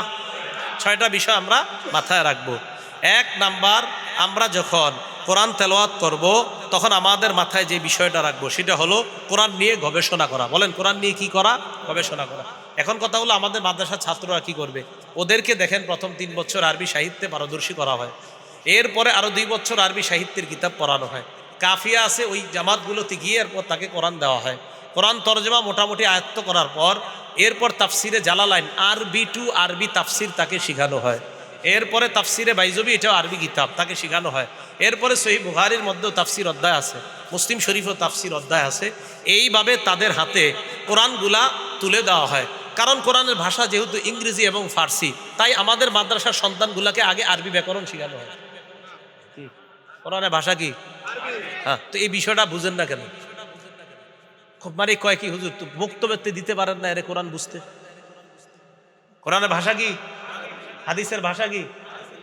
6টা বিষয় আমরা মাথায় রাখবো। 1 নাম্বার, আমরা যখন কোরআন তেলাওয়াত করব তখন আমাদের মাথায় যে বিষয়টা রাখবো সেটা হলো কোরআন নিয়ে গবেষণা করা। বলেন কোরআন নিয়ে কি করা? গবেষণা করা। এখন কথা হলো আমাদের মাদ্রাসার ছাত্ররা কি করবে? ওদেরকে দেখেন প্রথম 3 বছর আরবি সাহিত্যে পারদর্শী করা হয়, এরপরে আরো 2 বছর আরবি সাহিত্যের কিতাব পড়ানো হয়। কাফিয়া আছে ওই জামাতগুলোতে গিয়ে এরপর তাকে কোরআন দেওয়া হয়। কোরআন তরজমা মোটামুটি আয়ত্ত করার পর এরপর তাফসিরে জালালাইন আরবি টু আরবি তাফসির তাকে শেখানো হয়। এরপরে তাফসিরে বাইজবি, এটাও আরবি কিতাব, তাকে শেখানো হয়। এরপরে সহিহ বুখারীর মধ্যেও তাফসির অধ্যায় আছে, মুসলিম শরীফও তাফসির অধ্যায় আছে। এইভাবে তাদের হাতে কোরআনগুলা তুলে দেওয়া হয়। কারণ কোরআনের ভাষা যেহেতু ইংরেজি এবং ফার্সি, তাই আমাদের মাদ্রাসার সন্তানগুলাকে আগে আরবি ব্যাকরণ শেখানো হয়। কোরআনের ভাষা কি? হ্যাঁ, তো এই বিষয়টা বুঝেন না কেন? খুব মানে কয় কি হুজুর তো বক্তব্যতে দিতে পারেন না এর কোরআন বুঝতে? কোরআনের ভাষা কি? হাদিসের ভাষা কি?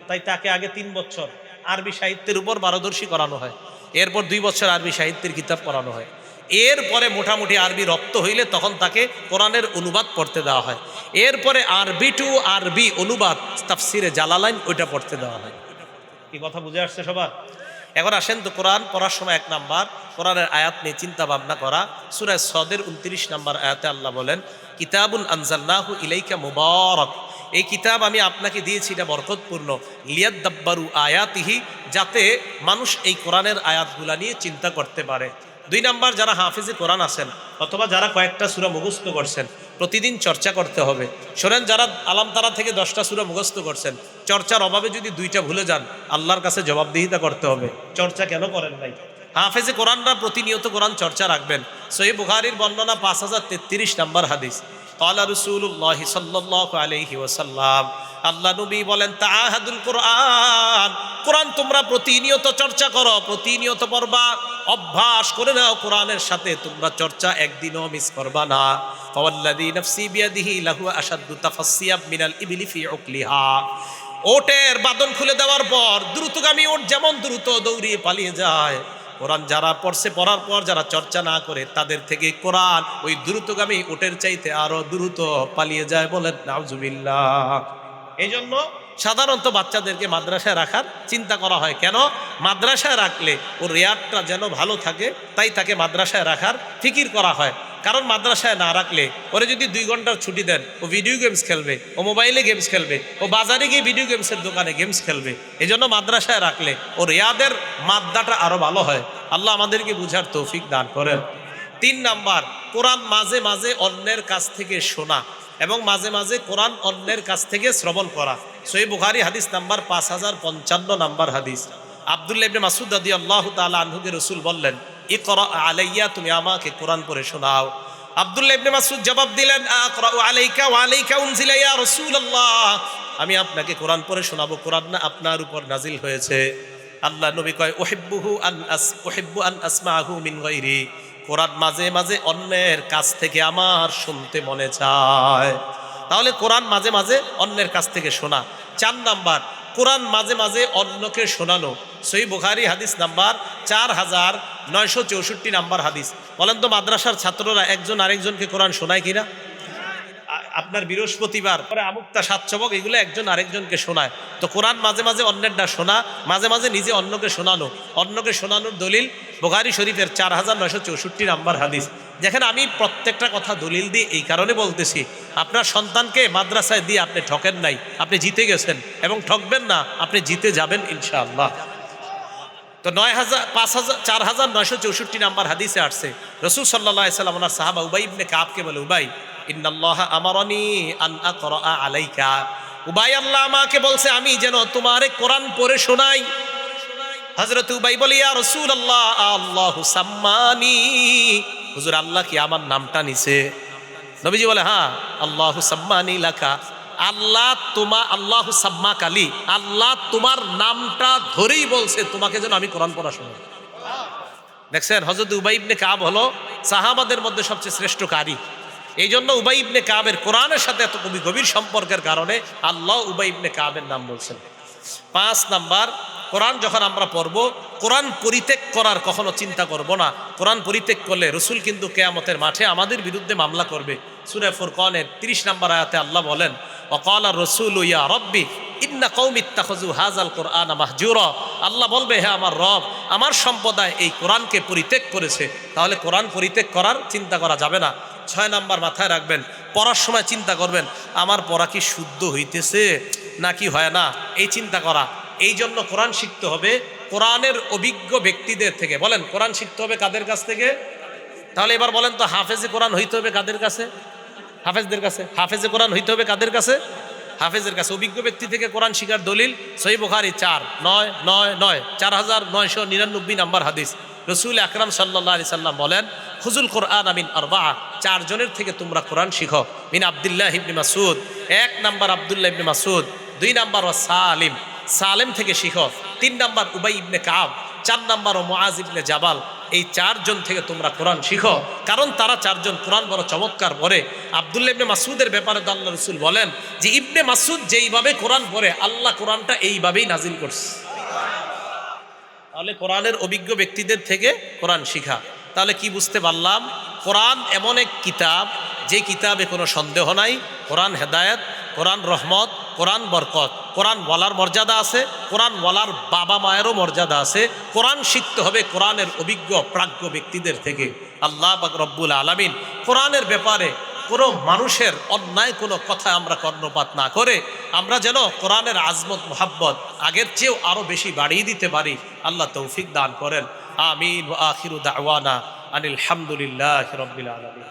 তাই তাকে আগে 3 বছর আরবি সাহিত্যের উপর পারদর্শী করানো হয়, এরপর 2 বছর আরবি সাহিত্যের কিতাব পড়ানো হয়। এরপরে মোটামুটি আরবি রপ্ত হইলে তখন তাকে কোরআনের অনুবাদ পড়তে দেওয়া হয়। এরপরে আরবি টু আরবি অনুবাদ তাফসিরে জালালাইন ওইটা পড়তে দেওয়া হয়। কি কথা বুঝে আসছে সবার? এখন আসেন তো কোরআন পড়ার সময় 1 নাম্বার কোরআনের আয়াত নিয়ে চিন্তা ভাবনা করা। সূরা সদের 29 নাম্বার আয়াতে আল্লাহ বলেন, কিতাবুন আনজালনাহু ইলাইকা মুবারাক, এই কিতাব আমি আপনাকে দিয়েছি, এটা বরকতপূর্ণ। লিয়াদাব্বারু আয়াতিহি, যাতে মানুষ এই কোরআনের আয়াতগুলা নিয়ে চিন্তা করতে পারে। 2 নাম্বার, যারা হাফিজে কোরআন আছেন অথবা যারা কয়েকটা সূরা মুখস্থ করছেন, প্রতিদিন চর্চা করতে হবে। শোনেন, যারা আলাম তারা থেকে 10টা সূরা মুখস্থ করছেন, চর্চার অভাবে যদি 2টা ভুলে যান, আল্লাহর কাছে জবাবদিহিতা করতে হবে, চর্চা কেন করেন নাই। হাফেজে কোরআনরা প্রতিনিয়ত কোরআন চর্চা রাখবেন। সহিহ বুখারীর বর্ণনা 5033 নাম্বার হাদিস, ক্বালা রাসূলুল্লাহ সাল্লাল্লাহু আলাইহি ওয়াসাল্লাম, আল্লাহ নবী বলেন, তাআহাদুল কোরআন, কোরআন তোমরা প্রতিনিয়ত চর্চা করো, প্রতিনিয়ত পড়বা, অভ্যাস করে নাও কোরআনের সাথে তোমরা চর্চা, একদিনও মিস করবা না। ফাওয়াল্লাযী নাফসি বিয়াদিহি লাহু আশাদ্দু তাফাসসিয়াব মিনাল ইবলি ফি উকলিহা, ওটের বাদন খুলে দেওয়ার পর দ্রুতগামী ওট যেমন দ্রুত দৌড়িয়ে পালিয়ে যায়, কোরআন যারা পড়ছে, পড়ার পর যারা চর্চা না করে তাদের থেকে কোরআন ওই দ্রুতগামী ওটের চাইতে আরো দ্রুত পালিয়ে যায়। বলেন নাউজুবিল্লাহ। এই জন্য সাধারণত বাচ্চাদেরকে মাদ্রাসায় রাখার চিন্তা করা হয়। কেন? মাদ্রাসায় রাখলে ওর রেয়ারটা যেন ভালো থাকে, তাই তাকে মাদ্রাসায় রাখার ফিকির করা হয়। কারণ মাদ্রাসায় না রাখলে ওরে যদি 2 ঘন্টার ছুটি দেন, ও ভিডিও গেমস খেলবে, ও মোবাইলে গেমস খেলবে, ও বাজারে গিয়ে ভিডিও গেমসের দোকানে গেমস খেলবে। এই জন্য মাদ্রাসায় রাখলে ওর রেয়াদের মাদ্দাটা আরো ভালো হয়। আল্লাহ আমাদেরকে বুঝার তৌফিক দান করেন। 3 নাম্বার, কোরআন মাঝে মাঝে অন্যের কাছ থেকে শোনা এবং মাঝে মাঝে কোরআন অন্যের কাছ থেকে শ্রবণ করা। সহিহ বুখারী হাদিস নাম্বার 5055 নাম্বার হাদিস, আব্দুল্লাহ ইবনে মাসউদ রাদিয়াল্লাহু তাআলা আনহুকে রাসূল বললেন, ইকরা আলাইয়া, তুমি আমাকে কোরআন পড়ে শোনাও। আব্দুল্লাহ ইবনে মাসউদ জবাব দিলেন, আকরা আলাইকা ওয়া আলাইকা উনজিলা ইয়া রাসূলুল্লাহ, আমি আপনাকে কোরআন পড়ে শোনাবো, কোরআন না আপনার উপর নাজিল হয়েছে। আল্লাহ নবী কয় উহিব্বু আন আসমাহু মিন গায়রি, কোরআন মাঝে মাঝে অন্যের কাছ থেকে আমার শুনতে মনে চায়। তাহলে কোরআন মাঝে মাঝে অন্যের কাছ থেকে শোনা। 4 নাম্বার, কোরআন মাঝে মাঝে অন্যকে শোনানো। সহিহ বুখারী হাদিস নাম্বার 4964 নাম্বার হাদিস। বলেন তো মাদ্রাসার ছাত্ররা একজন আরেকজনকে কোরআন শোনায় কিনা? আপনার বৃহস্পতিবার পরে আমুকটা সাতচবক এগুলো একজন আরেকজনকে শোনায়। তো কোরআন মাঝে মাঝে অন্যেরটা শোনা, মাঝে মাঝে নিজে অন্যকে শোনানো। অন্যকে শোনানোর দলিল বুখারী শরীফের 4964 নাম্বার হাদিস। দেখেন, আমি প্রত্যেকটা কথা দলিল দিয়ে এই কারণে বলতেছি, আপনার সন্তানকে মাদ্রাসায় দিয়ে আপনি ঠকেন নাই, আপনি জিতে গেছেন এবং ঠকবেন না, আপনি জিতে যাবেন ইনশাআল্লাহ। তো 4964 নাম্বার হাদিসে আসছে, রাসূল সাল্লাল্লাহু আলাইহি সাল্লাম ওনার সাহাবা উবাই ইবনে কাবকে বলে, উবাই ইন্নাল্লাহা আমারানি আন আকরা আলাইকা, উবাই আল্লাহ আমাকে বলছে আমি যেন তোমারে কোরআন পড়ে শোনাই। হযরত উবাই বলে, ইয়া রাসূলুল্লাহ আল্লাহু সাম্মানি, হুজুর আল্লাহ কি আমার নামটা নিছে? নবীজি বলে, হ্যাঁ, আল্লাহু সাম্মানি লাকা, আল্লাহু সাম্মাক আলী, আল্লাহ তোমার নামটা ধরেই বলছে তোমাকে যেন আমি কোরআন পড়া শোনাই। দেখছেন, হযরত উবাই ইবনে কাব হলো সাহাবাদের মধ্যে সবচেয়ে শ্রেষ্ঠ কারি। এই জন্য উবাই ইবনে কাবের কোরআনের সাথে এত গভীর সম্পর্কের কারণে আল্লাহ উবাই ইবনে কাবের নাম বলছেন। 5 নাম্বার, কোরআন যখন আমরা পড়ব, কোরআন পরিত্যাগ করার কখনো চিন্তা করব না। কোরআন পরিত্যাগ করলে রসুল কিন্তু কিয়ামতের মাঠে আমাদের বিরুদ্ধে মামলা করবে। সূরা ফুরকানের 30 নম্বর আয়াতে আল্লাহ বলেন, ওয়াকালা রাসূলু ইয়া রাব্বি ইন্না কওমি ইত্তাখাযু হাযাল কুরআনা মাহজুরা, আল্লাহ বলবে, হে আমার রব, আমার সম্প্রদায় এই কোরআনকে পরিত্যাগ করেছে। তাহলে কোরআন পরিত্যাগ করার চিন্তা করা যাবে না। 6 নাম্বার, মাথায় রাখবেন, পড়ার সময় চিন্তা করবেন আমার পড়া কি শুদ্ধ হইতেছে নাকি হয় না, এই চিন্তা করা। এই জন্য কোরআন শিখতে হবে কোরআনের অভিজ্ঞ ব্যক্তিদের থেকে। বলেন, কোরআন শিখতে হবে কাদের কাছ থেকে? তাহলে এবার বলেন তো, হাফেজে কোরআন হইতে হবে কাদের কাছে? হাফেজদের কাছে। হাফেজে কোরআন হইতে হবে কাদের কাছে? হাফেজের কাছে। অভিজ্ঞ ব্যক্তি থেকে কোরআন শিখার দলিল সহিহ বুখারী 4999 নাম্বার হাদিস। রাসূল আকরাম সাল্লাল্লাহু আলাইহি সাল্লাম বলেন, খুযুল কোরআন মিন আরবাআ, 4 জনের থেকে তোমরা কোরআন শিখো। মিন আব্দুল্লাহ ইবনে মাসউদ, 1 নাম্বার আব্দুল্লাহ ইবনে মাসউদ, 2 নাম্বার সালেম থেকে শিখো, 3 নাম্বার উবাই ইবনে কাব, 4 নাম্বার মুআজ ইবনে জাবাল। এই 4 জন থেকে তোমরা কোরআন শিখো, কারণ তারা 4 জন কোরআন বড় চমৎকার পড়ে। আব্দুল্লাহ ইবনে মাসউদের ব্যাপারে তো আল্লাহ রাসূল বলেন যে ইবনে মাসউদ যেইভাবে কোরআন পড়ে আল্লাহ কোরআনটা এইভাবেই নাজিল করছে। তাহলে কোরআনের অভিজ্ঞ ব্যক্তিদের থেকে কোরআন শিখা। তাহলে কি বুঝতে পারলাম? কোরআন এমন এক কিতাব, যে কিতাবে কোনো সন্দেহ নাই। কোরআন হেদায়েত, কোরআন রহমত, কোরআন বরকত। কোরআন ওয়ালার মর্যাদা আছে, কোরআন ওয়ালার বাবা মায়েরও মর্যাদা আছে। কোরআন শিখতে হবে কোরআনের অভিজ্ঞ প্রাজ্ঞ ব্যক্তিদের থেকে। আল্লাহ পাক রব্বুল আলামিন কোরআনের ব্যাপারে কোনো মানুষের অন্যায় কোনো কথা আমরা কর্ণপাত না করে আমরা যেন কোরআনের আজমত মোহাব্বত আগের চেয়েও আরও বেশি বাড়িয়ে দিতে পারি। আল্লাহ তৌফিক দান করেন। আমিন। ওয়া আখিরু দাওয়ানা আনিল হামদুলিল্লাহি রাব্বিল আলামিন।